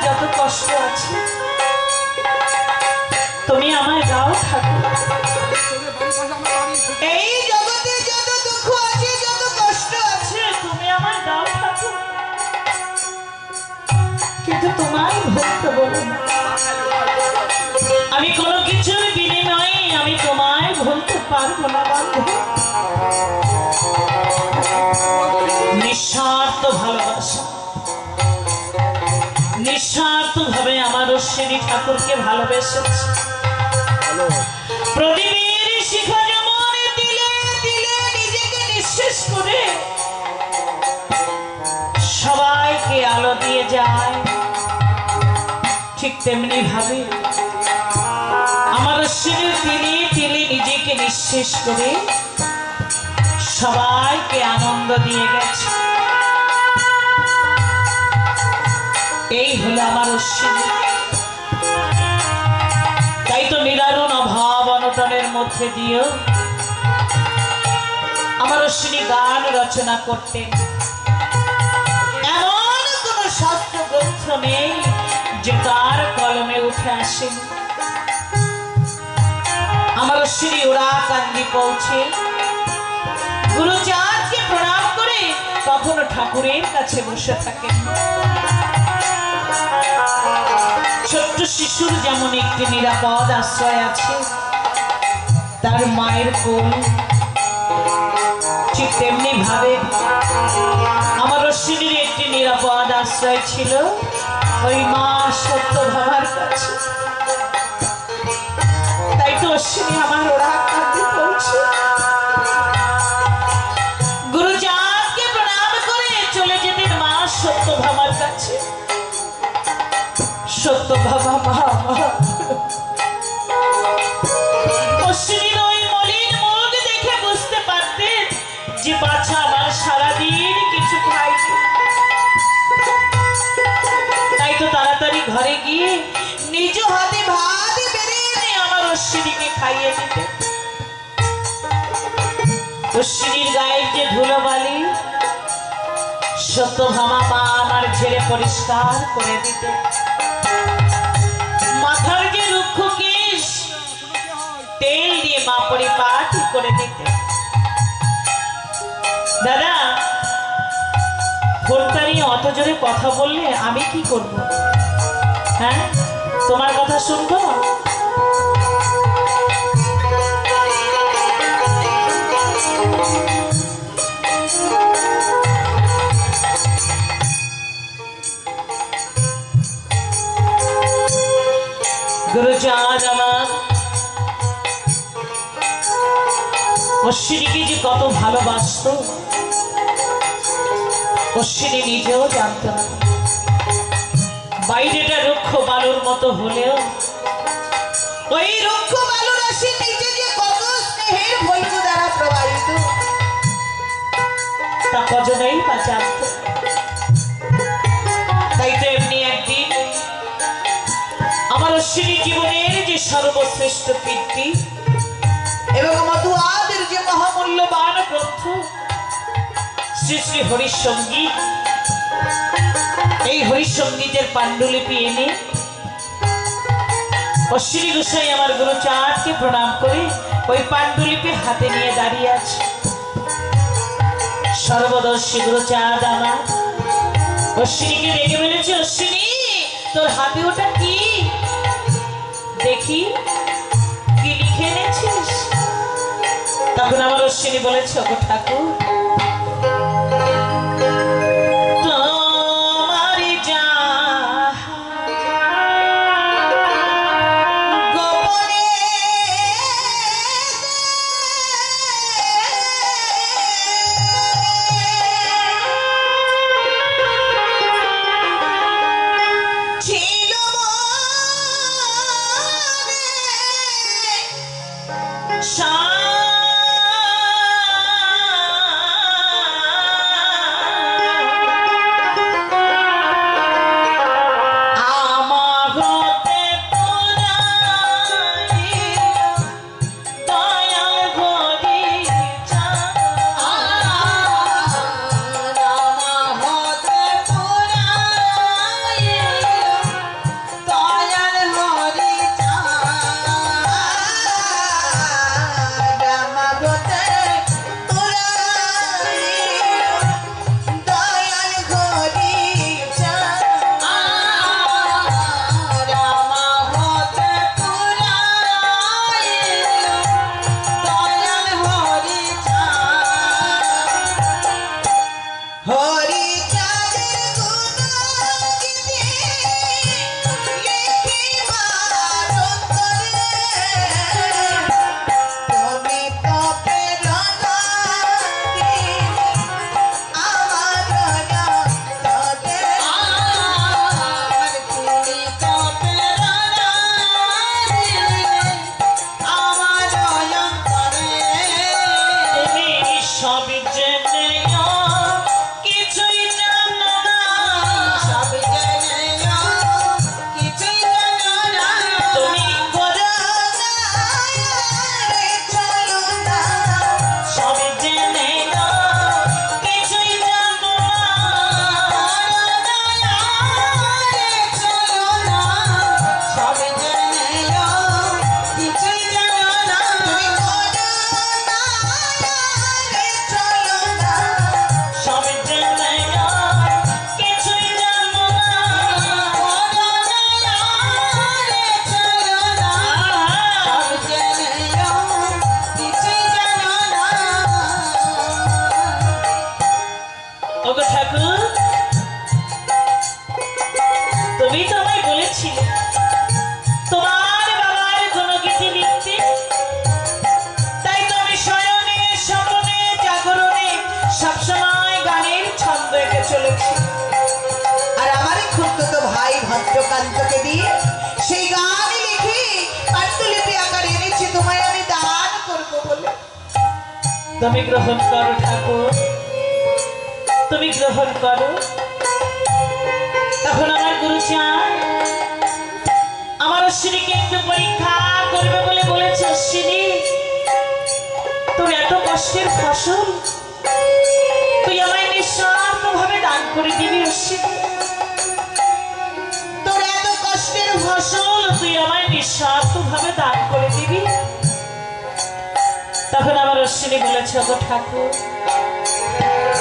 যত কষ্ট আছে তুমি আমায় দাও ঠাকুর। এই জগতে যত দুঃখ আছে যত কষ্ট আছে তুমি আমায় দাও ঠাকুর, কিন্তু তোমায় ভুলতে বলো না। আমি কোনো কিছুর বিনিময়ে আমি তোমায় ভুলতে পারবো না বান্ধব। নিঃস্বার্থ ভালোবাসা, নিঃস্বার্থ ভাবে আমার অশ্বিনী ঠাকুরকে ভালোবেসেছি। প্রদীপের শিখা যেমন দিলে দিলে নিজেকে নিঃশেষ করে সবাইকে আলো দিয়ে যায়, ঠিক তেমনি ভাবে আমার অশ্বিনী তিলে তিলে নিজেকে নিঃশেষ করে সবাইকে আনন্দ দিয়ে গেছে। এই হলো আমার অশ্বিনী। তাই তো নিরারণ অভাব অনটনের মধ্যে দিয়েও আমার অশ্বিনী গান রচনা করতেন। এমন কোন শাস্ত্র গ্রন্থ নেই যে তার কলমে উঠে আসেন। আমার অশ্বিনী ওরা কান্দি পৌঁছে গুরুচাঁদকে প্রণাম করে কখনো ঠাকুরের কাছে বসে থাকেন। ছোট্ট শিশুর যেমন একটি নিরাপদ আশ্রয় আছে তার মায়ের কোল, ঠিক তেমনি ভাবে আমার অশ্বিনীর একটি নিরাপদ আশ্রয় ছিল ওই মা সত্যভামার কাছে। তাই তো অশ্বিনী আমার ওরা কাঁদতে পৌঁছে গুরুচাঁদকে প্রণাম করে চলে যেতেন মা সত্যভামার কাছে। সত্যভামা মা অশ্বিনীর ওই মলিন মুখ দেখে বুঝতে পারতেন যে বাচ্চা আমার সারাদিন কিছু খায়নি। তাই তো তাড়াতাড়ি ঘরে গিয়ে নিজ হাতে ভাত বেড়ে এনে আমার অশ্বিনীকে খাইয়ে দিতেন। অশ্বিনীর গায়ের যে ধুলোবালি সত্যভামা মা আমার ঝেড়ে পরিষ্কার করে দিতেন। মাথার যে রুক্ষ কেশ তেল দিয়ে মা পরিপাটি করে দিতেন। দাদা ফোনটা নিয়ে অত জোরে কথা বললে আমি কি করব? হ্যাঁ, তোমার কথা শুনবো? গুরুচাঁদ আমার অশ্বিনীকে যে কত ভালোবাসত অশ্বিনী নিজেও জানত না। বাইরেটা রুক্ষ বালুর মতো হলেও ওই রুক্ষ বালু রাশি নিজে যে কত স্নেহের বৈধ দ্বারা প্রবাহিত তা কজনেই বা জানত। তাই তো এমনি একদিন আমার অশ্বিনী জীবনের যে সর্বশ্রেষ্ঠ কীর্তি এবং মধুয়াদের যে মহামূল্যবান গ্রন্থ শ্রী শ্রী হরিসঙ্গীত, এই হরিসঙ্গীতের পাণ্ডুলিপি এনে অশ্বিনী গোসাই আমার গুরু চাঁদকে প্রণাম করে ওই পাণ্ডুলিপি হাতে নিয়ে দাঁড়িয়ে আছে। সর্বদর্শী গুরু চাঁদ আমার অশ্বিনীকে ডেকে বলেছে, অশ্বিনী তোর হাতে ওটা কি দেখি, কি লিখে এনেছিস? তখন আমার অশ্বিনী বলেছে, ওগো ঠাকুর
ভদ্রকান্তকে দিয়ে সেই গান লিখে পাণ্ডুলিপি আকারে এনেছি, তোমায় আমি দান করবো বলে।
তুমি গ্রহণ করো ঠাকুর, তুমি গ্রহণ করো। তখন আমার গুরু চাঁদ আমার অশ্বিনীকে একটু পরীক্ষা করবে বলে বলেছে, অশ্বিনী তুমি এত কষ্টের ফসল তুই আমায় নিঃস্বার্থ ভাবে দান করে দিবি অশ্বিনী, ফসল তুই আমায় নিঃস্বার্থ ভাবে দান করে দিবি। তখন আমার অশ্বিনী বলেছে, ওগো ঠাকুর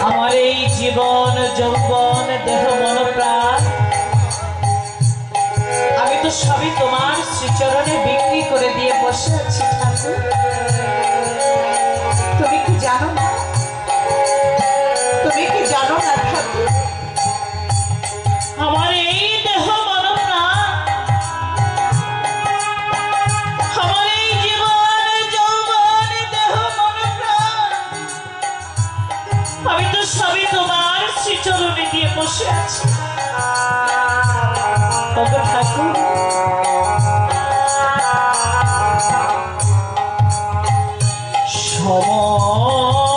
আমার এই জীবন যৌবন দেহ মন প্রাণ আমি তো সবই তোমার শ্রীচরণে বিক্রি করে দিয়ে বসে আছি ঠাকুর।
তুমি কি জানো না, তুমি কি জানো না ঠাকুর,
আমার এই দেহ মন প্রাণ আমার এই জীবন যৌবন দেহ মন প্রাণ আমি তো সবই তোমার শ্রীচরণে দিয়ে বসে আছি। ওগো ঠাকুর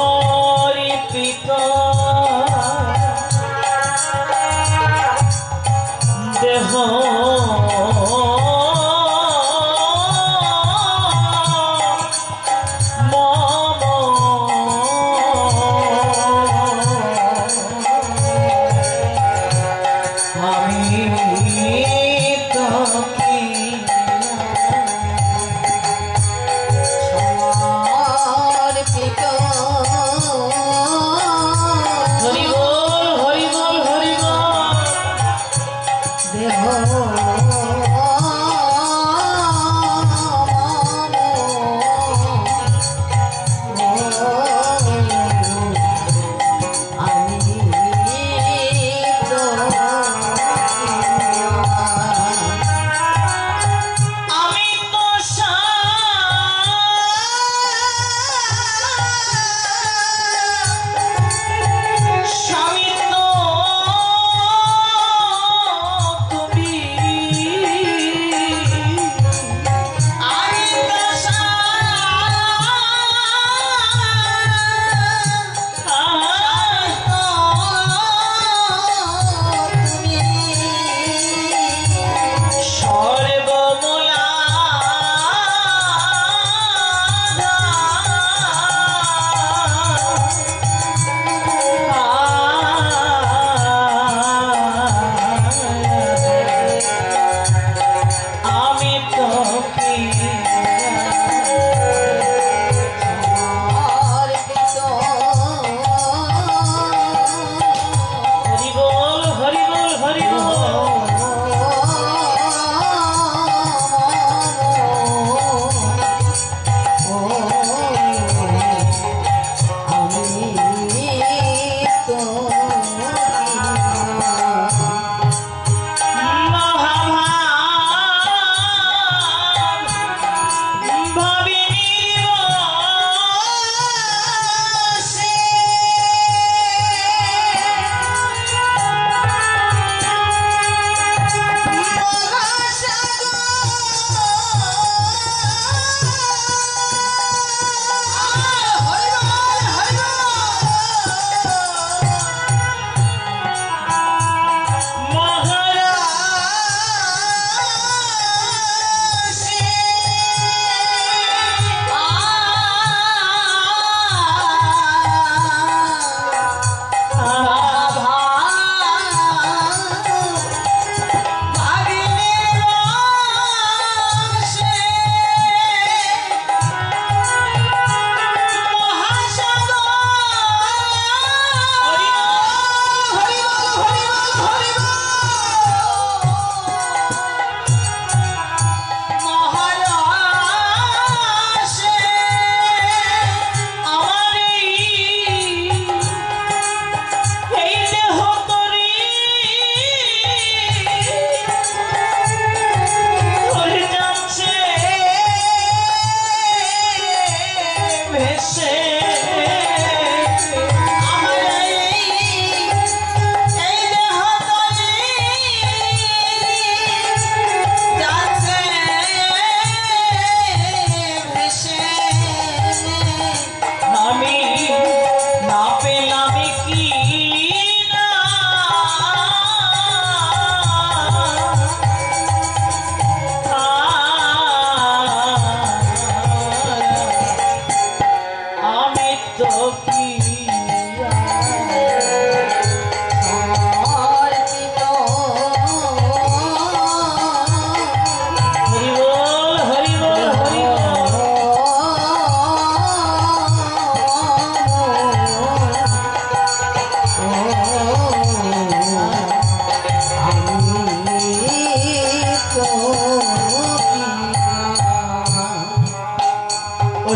সমর্পিত দেহ আমি তোকে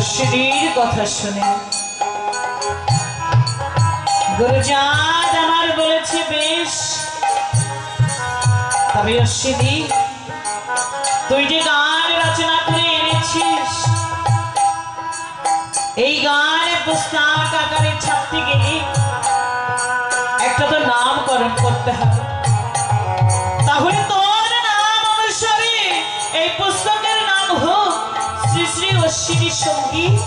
অশ্বিনীর কথা শুনে গুরুজাত আমার বলেছে বেশ, তবে অশ্বিনী তুই যে গান রচনা করে এনেছিস, এই গানের পুস্তক আকারে ছাপতে গেলে একটা তো নামকরণ করতে হবে। তাহলে তোর নাম অনুসারে এই পুস্তকের নাম হোক শ্রী শ্রী অশ্বিনী সঙ্গীত।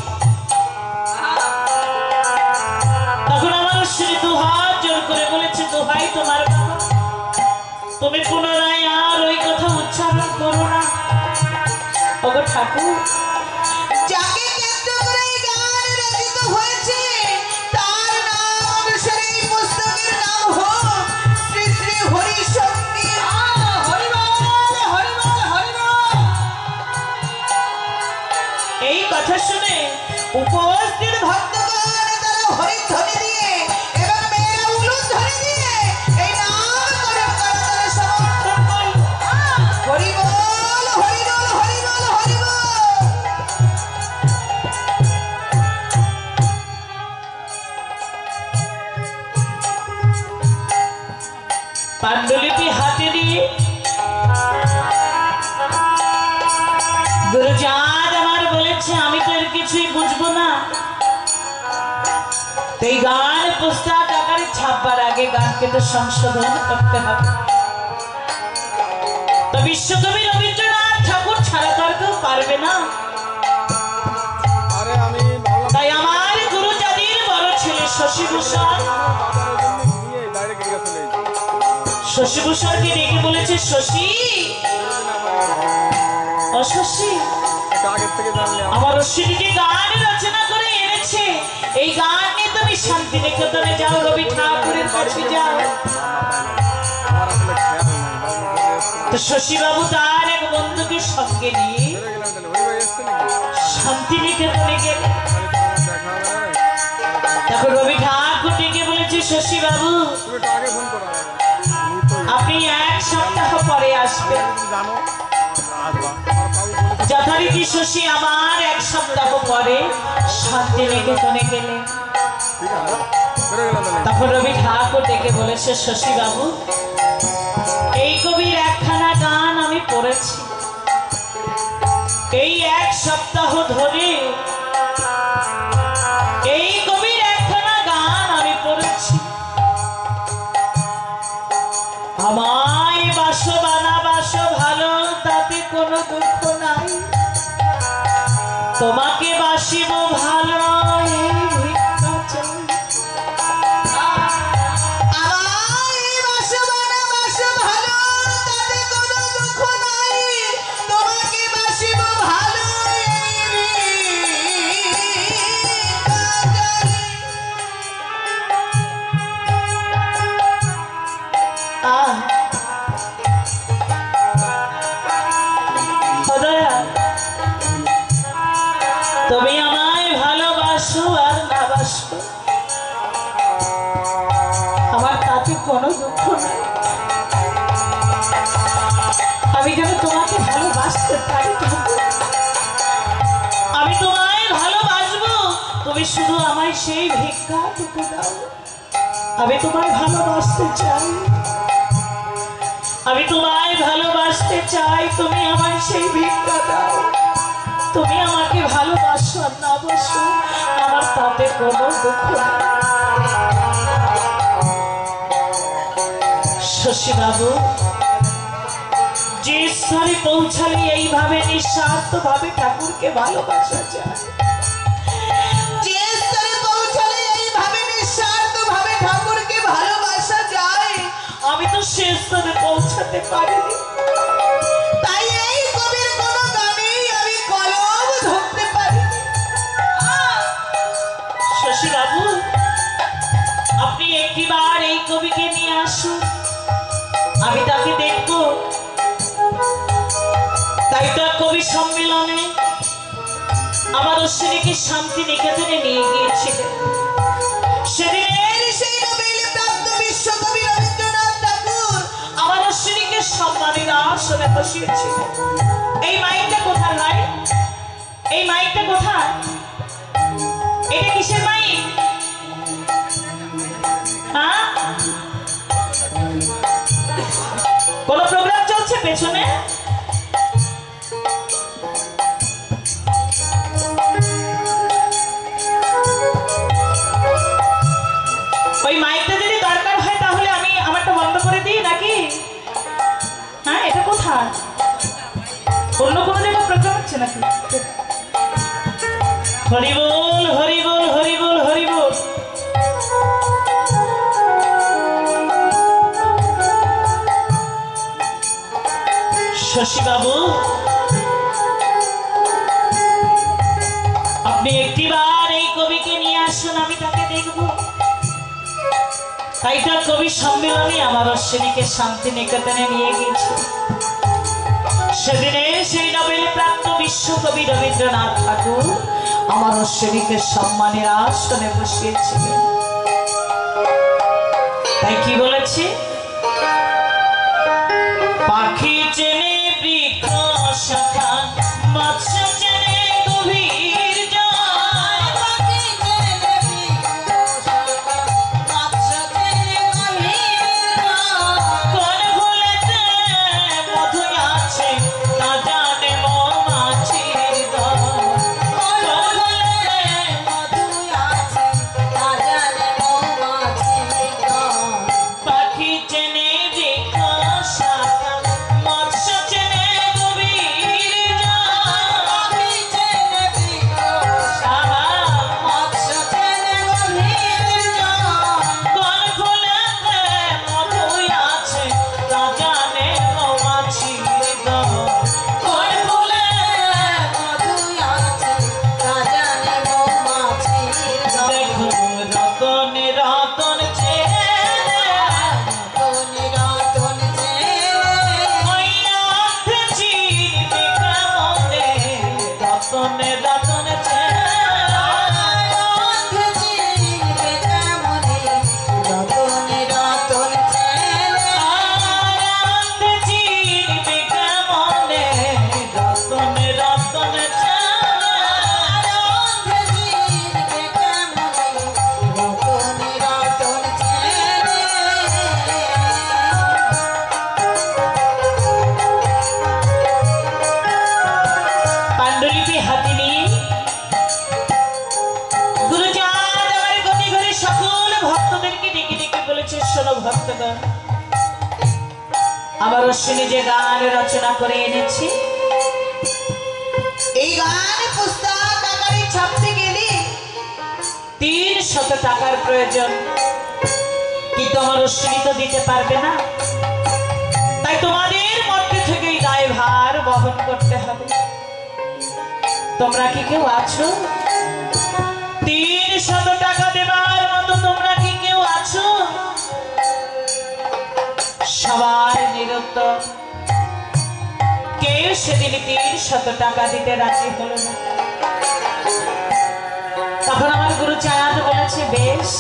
তখন আমার অশ্বিনী দুহাত জোর করে বলেছে, দোহাই তোমার বাবা, তুমি পুনরায় আর ওই কথা উচ্চারণ করো না। ওগো ঠাকুর,
যাকে কেন্দ্র করে এই গান রচিত হয়েছে তার নাম অনুসারে এই পুস্তকের নাম হোক শ্রী শ্রী হরি সঙ্গীত।
এই কথা শুনে উপস্থিত
ভক্তগণ তারা হরিধ্বনি দিয়ে এবং মেয়েরা উলুধ্বনি দিয়ে এই নামকরণ করা তারা সমর্থন করল। হরি বল, হরি বল, হরি বল, হরি বল।
পাণ্ডুলিপি হাতে দিয়ে গুরুজাত আমার বলেছে, আমি তো এর কিছুই বুঝবো না, এই গান পুস্তক আকারে ছাপবার আগে গানকে তো সংশোধন করতে হবে। তো বিশ্বকবি রবীন্দ্রনাথ ঠাকুর ছাড়া তো আর কেউ পারবে না। তাই আমার গুরুজাতির বড় ছেলে শশীভূষণ, শশীভূষণকে ডেকে বলেছে, শশী ও শশী, আমার অশ্বিনী যে গান রচনা করে এনেছে, এই গান নিয়ে তুমি শান্তিনিকেতনে যাও, রবি ঠাকুরের কাছে যাও। তো শশী বাবু তার এক বন্ধুকে সঙ্গে নিয়ে শান্তিনিকেতনে গেলে। তখন রবি ঠাকুর ডেকে বলেছে, শশী বাবু আপনি এক সপ্তাহ পরে আসবেন। যথারীতি শশী আমার এক সপ্তাহ পরে শান্তিনিকেতনে গেলেন। তখন রবি ঠাকুর ডেকে বলেছে, শশী বাবু এই কবির একখানা গান আমি পড়েছি, এই এক সপ্তাহ ধরে এই কবির একখানা গান আমি পড়েছি। আমায় বাসো বানাবাসো ভালো, তাতে কোনো দুঃখ নাই, তোমাকে বাসিব ভালো, এই ভিক্ষা চাই।
আমায় বাসো বানাবাসো ভালো, তাতে কোনো দুঃখ নাই, তোমাকে বাসিব ভালো, এই ভিক্ষা চাই।
তুমি আমায় ভালোবাসো আর না বাসো, আমার তাতে কোনো দুঃখ নাই, আমি যেন তোমাকে ভালোবাসতে পারি। আমি তোমায় ভালোবাসবো, তুমি শুধু আমায় সেই ভিক্ষাটুকু দাও। আমি তোমায় ভালোবাসতে চাই, আমি তোমায় ভালোবাসতে চাই, তুমি আমায় সেই ভিক্ষা দাও। তুমি আমাকে ভালোবাসো আর না বাসো, আমার তাতে কোনো দুঃখ নেই। শশী বাবু, যে স্তরে পৌঁছালে এইভাবে নিঃস্বার্থ ভাবে ঠাকুরকে ভালোবাসা যায়,
যে স্তরে পৌঁছালে এইভাবে নিঃস্বার্থ ভাবে ঠাকুরকে ভালোবাসা যায়,
আমি তো সে স্তরে পৌঁছাতে পারিনি।
তাই এই কবির কোন গানেই আমি কলম ধরতে পারি।
শশী বাবু, আপনি একটিবার এই কবিকে নিয়ে আসুন, আমি তাকে দেখব। তাই তো কবি সম্মেলনে আমার অশ্বিনীকে শান্তিনিকেতনে নিয়ে গিয়েছিলেন। সেদিনের
সেই নোবেল প্রাপ্ত বিশ্বকবি রবীন্দ্রনাথ ঠাকুর
আমার অশ্বিনীকে সম্মানের আসনে বসিয়েছিলেন। এই মাইকটা কোথায় নাই? এই মাইকটা কোথায়? এটা কিসের মাইক? হ্যাঁ, কোন প্রোগ্রাম চলছে পেছনে? ওই মাইকটা যদি দরকার হয় তাহলে আমি আমারটা বন্ধ করে দিই নাকি? হ্যাঁ, এটা কোথায়? অন্য কোনো জায়গায় প্রোগ্রাম হচ্ছে নাকি? হরি বল হরি বল হরি বল হরি বল। শশী বাবু, আপনি একটিবার এই কবিকে নিয়ে আসুন, আমি তাকে দেখব। তাই তো কবি সম্মেলনে আমার অশ্বিনীকে শান্তিনিকেতনে নিয়ে গিয়েছে। সেদিনে সেই নোবেল প্রাপ্ত বিশ্বকবি রবীন্দ্রনাথ ঠাকুর আমার অশ্বিনীকে সম্মানের আসনে বসিয়েছিলেন। তাই কি বলেছে? পাখি চেনে বৃক্ষ শাখা, মৎস্য চেনে গভীর জল। পাখি চেনে বৃক্ষ শাখা, মৎস্য চেনে গভীর জল। কোন ফুলেতে মধু আছে তা জানে মৌমাছির দল। কোন ফুলেতে মধু আছে তা জানে মৌমাছির দল। পাখি চেনে বৃক্ষ শাখা, মৎস্য চেনে গভীর জল। পাখি চেনে বৃক্ষ শাখা, মৎস্য চেনে গভীর জল। কোন ফুলেতে মধু আছে তা জানে মৌমাছির দল। কোন ফুলে মধু আছে তা জানে মৌমাছির দল। দেখো রতনে রতন চেনে, রতনে রতন চেনে, ওই রাতে চিনবে কেমনে? রতনে রতন চেনে, রাতে চিনবে কেমনে? রতনে রতন চেনে, রাতে চিনবে কেমনে? রতনে রতন চেনে, রাতে চিনবে কেমনে? রতনে রতন চেনে। পাণ্ডুলিপি হাতে নিয়ে গুরুচাঁদ আমার গতি করে সকল ভক্তদেরকে ডেকে ডেকে বলেছে, শোনো ভক্তগণ, আমার অশ্বিনী যে গান রচনা করে এনেছি,
এই গান পুস্তক আকারে ছাপতে গেলে
300 টাকার প্রয়োজন। কিন্তু আমার অশ্বিনী তো দিতে পারবে না, তাই তোমাদের মধ্যে থেকেই দায়ভার বহন করতে হবে। তোমরা কি কেউ আছো? 300 টাকা দেবার মতো তোমরা কি কেউ আছো? সবাই নিরুত্তর, কেউ সেদিন 300 টাকা দিতে রাজি হলো না। তখন আমার গুরুচাঁদ বলেছে, বেশ,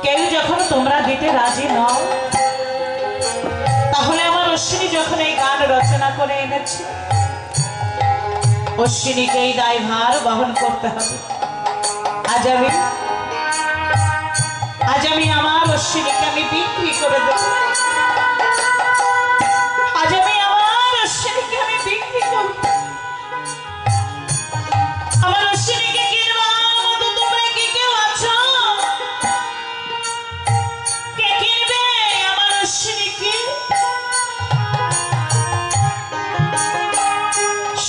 কেউ যখন তোমরা দিতে রাজি নও, তাহলে আমার অশ্বিনী যখন এই গান রচনা করে এনেছে, অশ্বিনীকে এই দায়ভার বহন করতে হবে। আজ আমি আমার অশ্বিনীকে আমি বিক্রি করে দেব। আজ আমি আমার অশ্বিনীকে আমি বিক্রি করব। আমার অশ্বিনীকে কিনবার মতো তোমরা কি কেউ আছো? কে কিনবে আমার অশ্বিনীকে?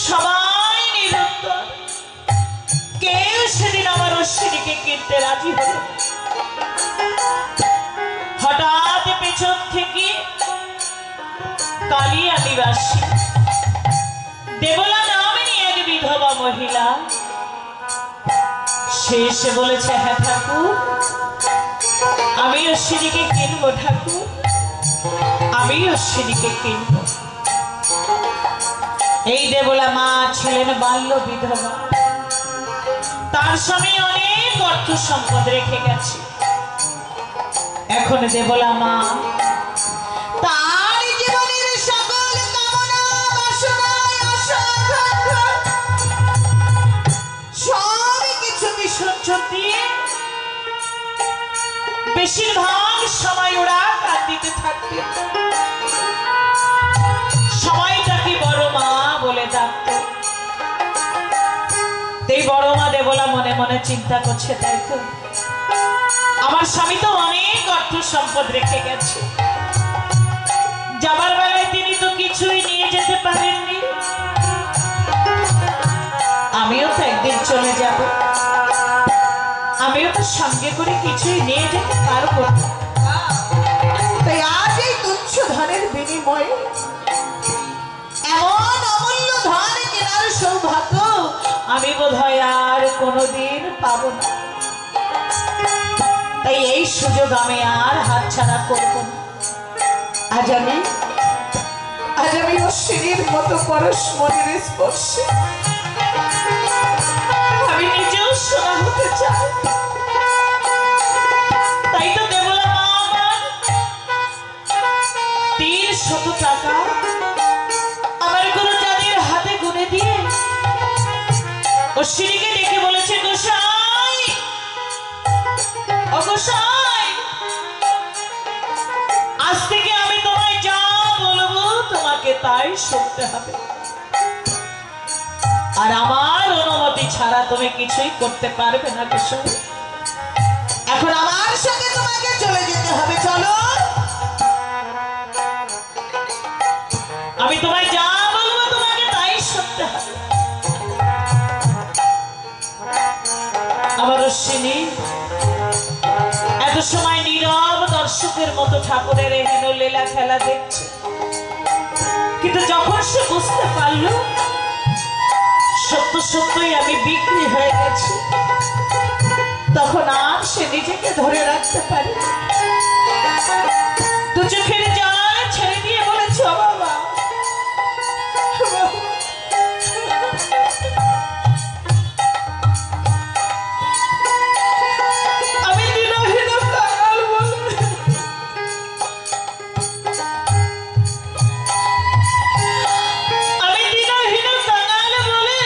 সবাই নিরুত্তর, কেউ সেদিন আমার অশ্বিনীকে কিনতে রাজি হলো। হঠাৎ পেছন থেকে কালিয়া নিবাসী দেবলা নামিনী এক বিধবা মহিলা সে এসে বলেছে, হ্যাঁ ঠাকুর, আমি অশ্বিনীকে কিনবো ঠাকুর, আমি অশ্বিনীকে কিনবো। এই দেবলা মা ছিলেন বাল্য বিধবা, তার স্বামী অনেক অর্থ সম্পদ রেখে গেছে। এখন দেবলা মা
তার জীবনের সকল কামনা বাসনায় আশা আকাঙ্ক্ষা
বেশিরভাগ সময় ওরা কাঁদিতে থাকবে, সময়টাকে বড় মা বলে ডাকত। এই বড় মা দেবলা মনে মনে চিন্তা করছে, তাই তো আমার স্বামী তো অনেক অর্থ সম্পদ রেখে গেছে, যাবার বেলায় তিনি তো কিছুই নিয়ে যেতে পারেননি, আমিও তো একদিন চলে যাব, আমিও তো সঙ্গে করে কিছুই নিয়ে যেতে পারবো।
তাই আজ এই তুচ্ছ ধনের বিনিময়ে এমন অমূল্য ধন কেনার সৌভাগ্য
আমি বোধহয় আর কোনোদিন পাবো না, তাই এই সুযোগ আমি আর হাতছাড়া করব না।
আজ আমি অশ্বিনীর মতো পরশমণির স্পর্শে
আমি নিজেও সোনা হতে চাই। তাই তো দেবলা মা আমার 300 টাকা আমার গুরু চাঁদের হাতে গুনে দিয়ে অশ্বিনীকে ডেকে বলেছে, গোসাই ও গোসাই, আজ থেকে আমি তোমায় যা বলবো তোমাকে তাই শুনতে হবে, আর আমার অনুমতি ছাড়া তুমি কিছুই করতে পারবে না গোসাই।
এখন আমার সঙ্গে তোমাকে চলে যেতে হবে, চলো।
আমি তোমায় যা বলবো তোমাকে তাই শুনতে হবে। আমার অশ্বিনী এত সময় নীরব দর্শকের মতো ঠাকুরের হেন লীলা খেলা দেখছে, কিন্তু যখন সে বুঝতে পারলো সত্য সত্যই আমি বিক্রি হয়ে গেছি, তখন আর সে নিজেকে ধরে রাখতে পারে, দু চোখের জল ছেড়ে দিয়ে বলেছে, ও বাবা, আমি দিনহীন কাঙাল বলে, আমি দিনহীন কাঙাল বলে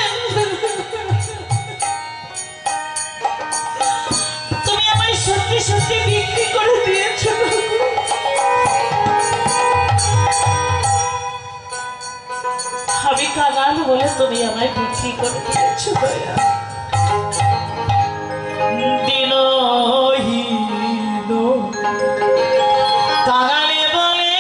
তুমি আমায় সত্যি সত্যি বিক্রি করে দিয়েছো। আমি কাঙাল বলে তুমি আমায় বিক্রি করে দিয়েছো দয়া। দিনহীন কাঙালে বলে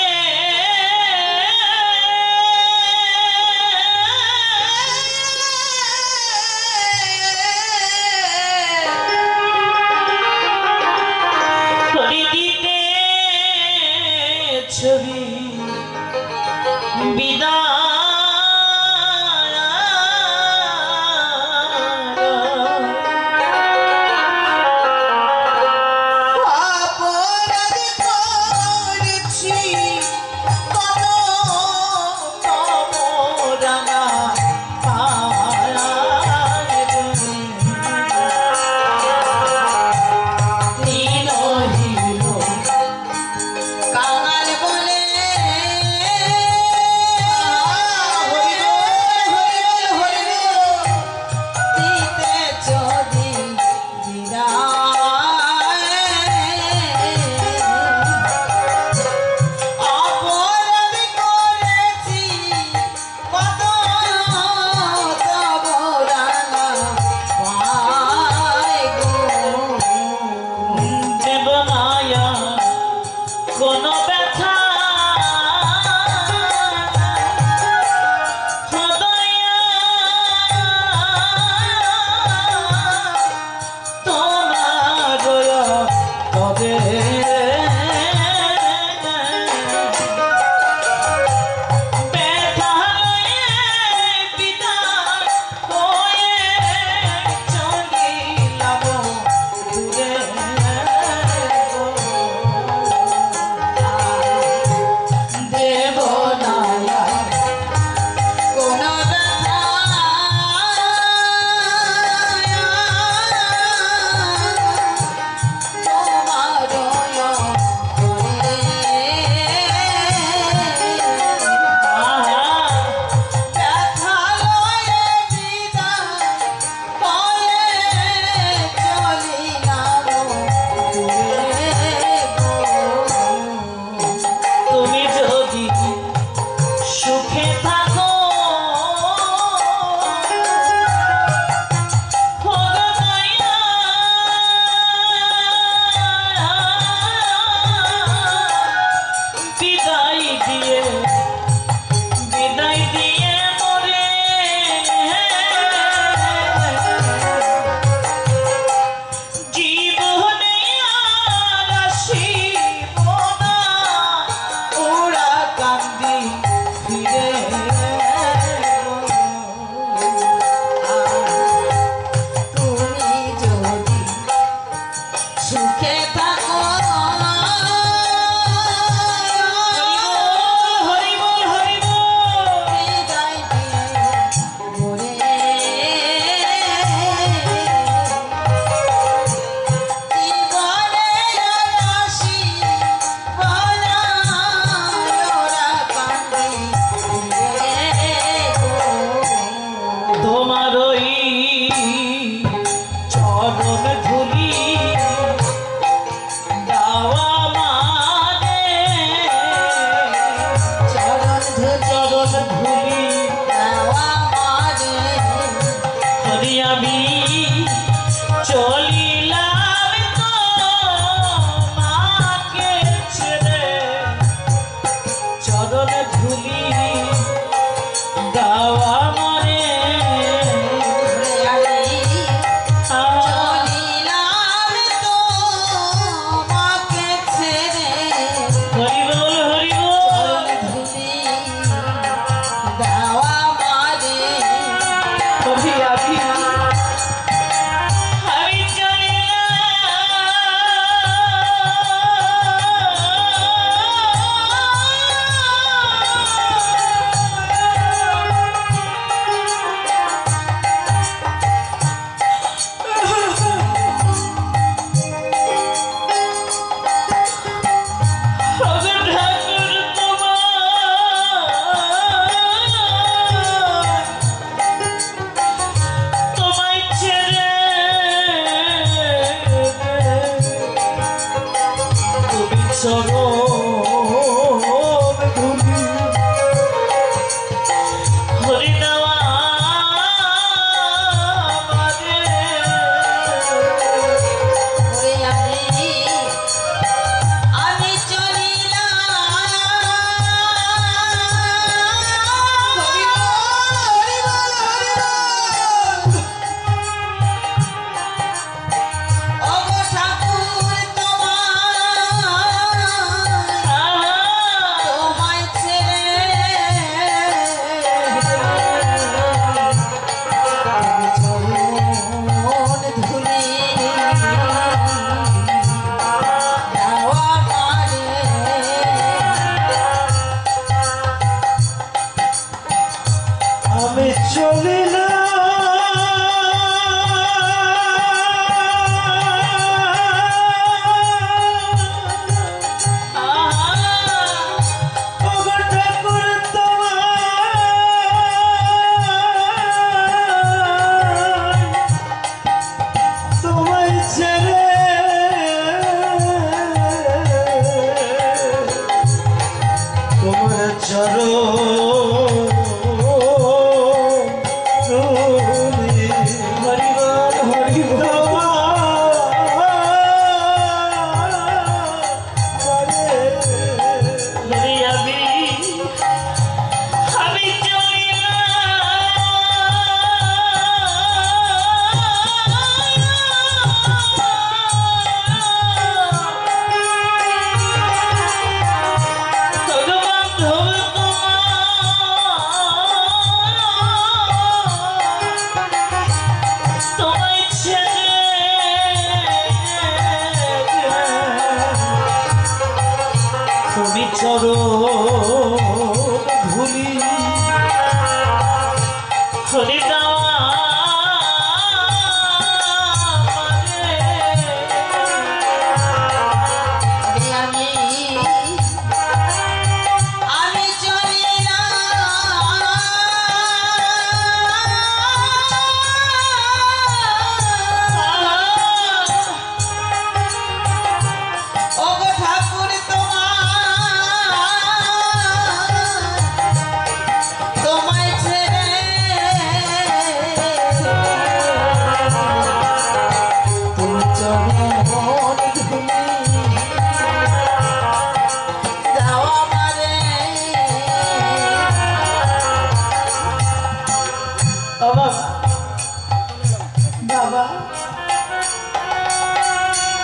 করে দিতে ছবি বিদায় দাওয়া মরে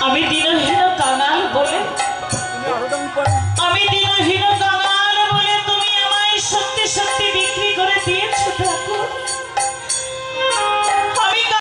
আমি দিনহীন কাঙাল বলে আমি দিনহীন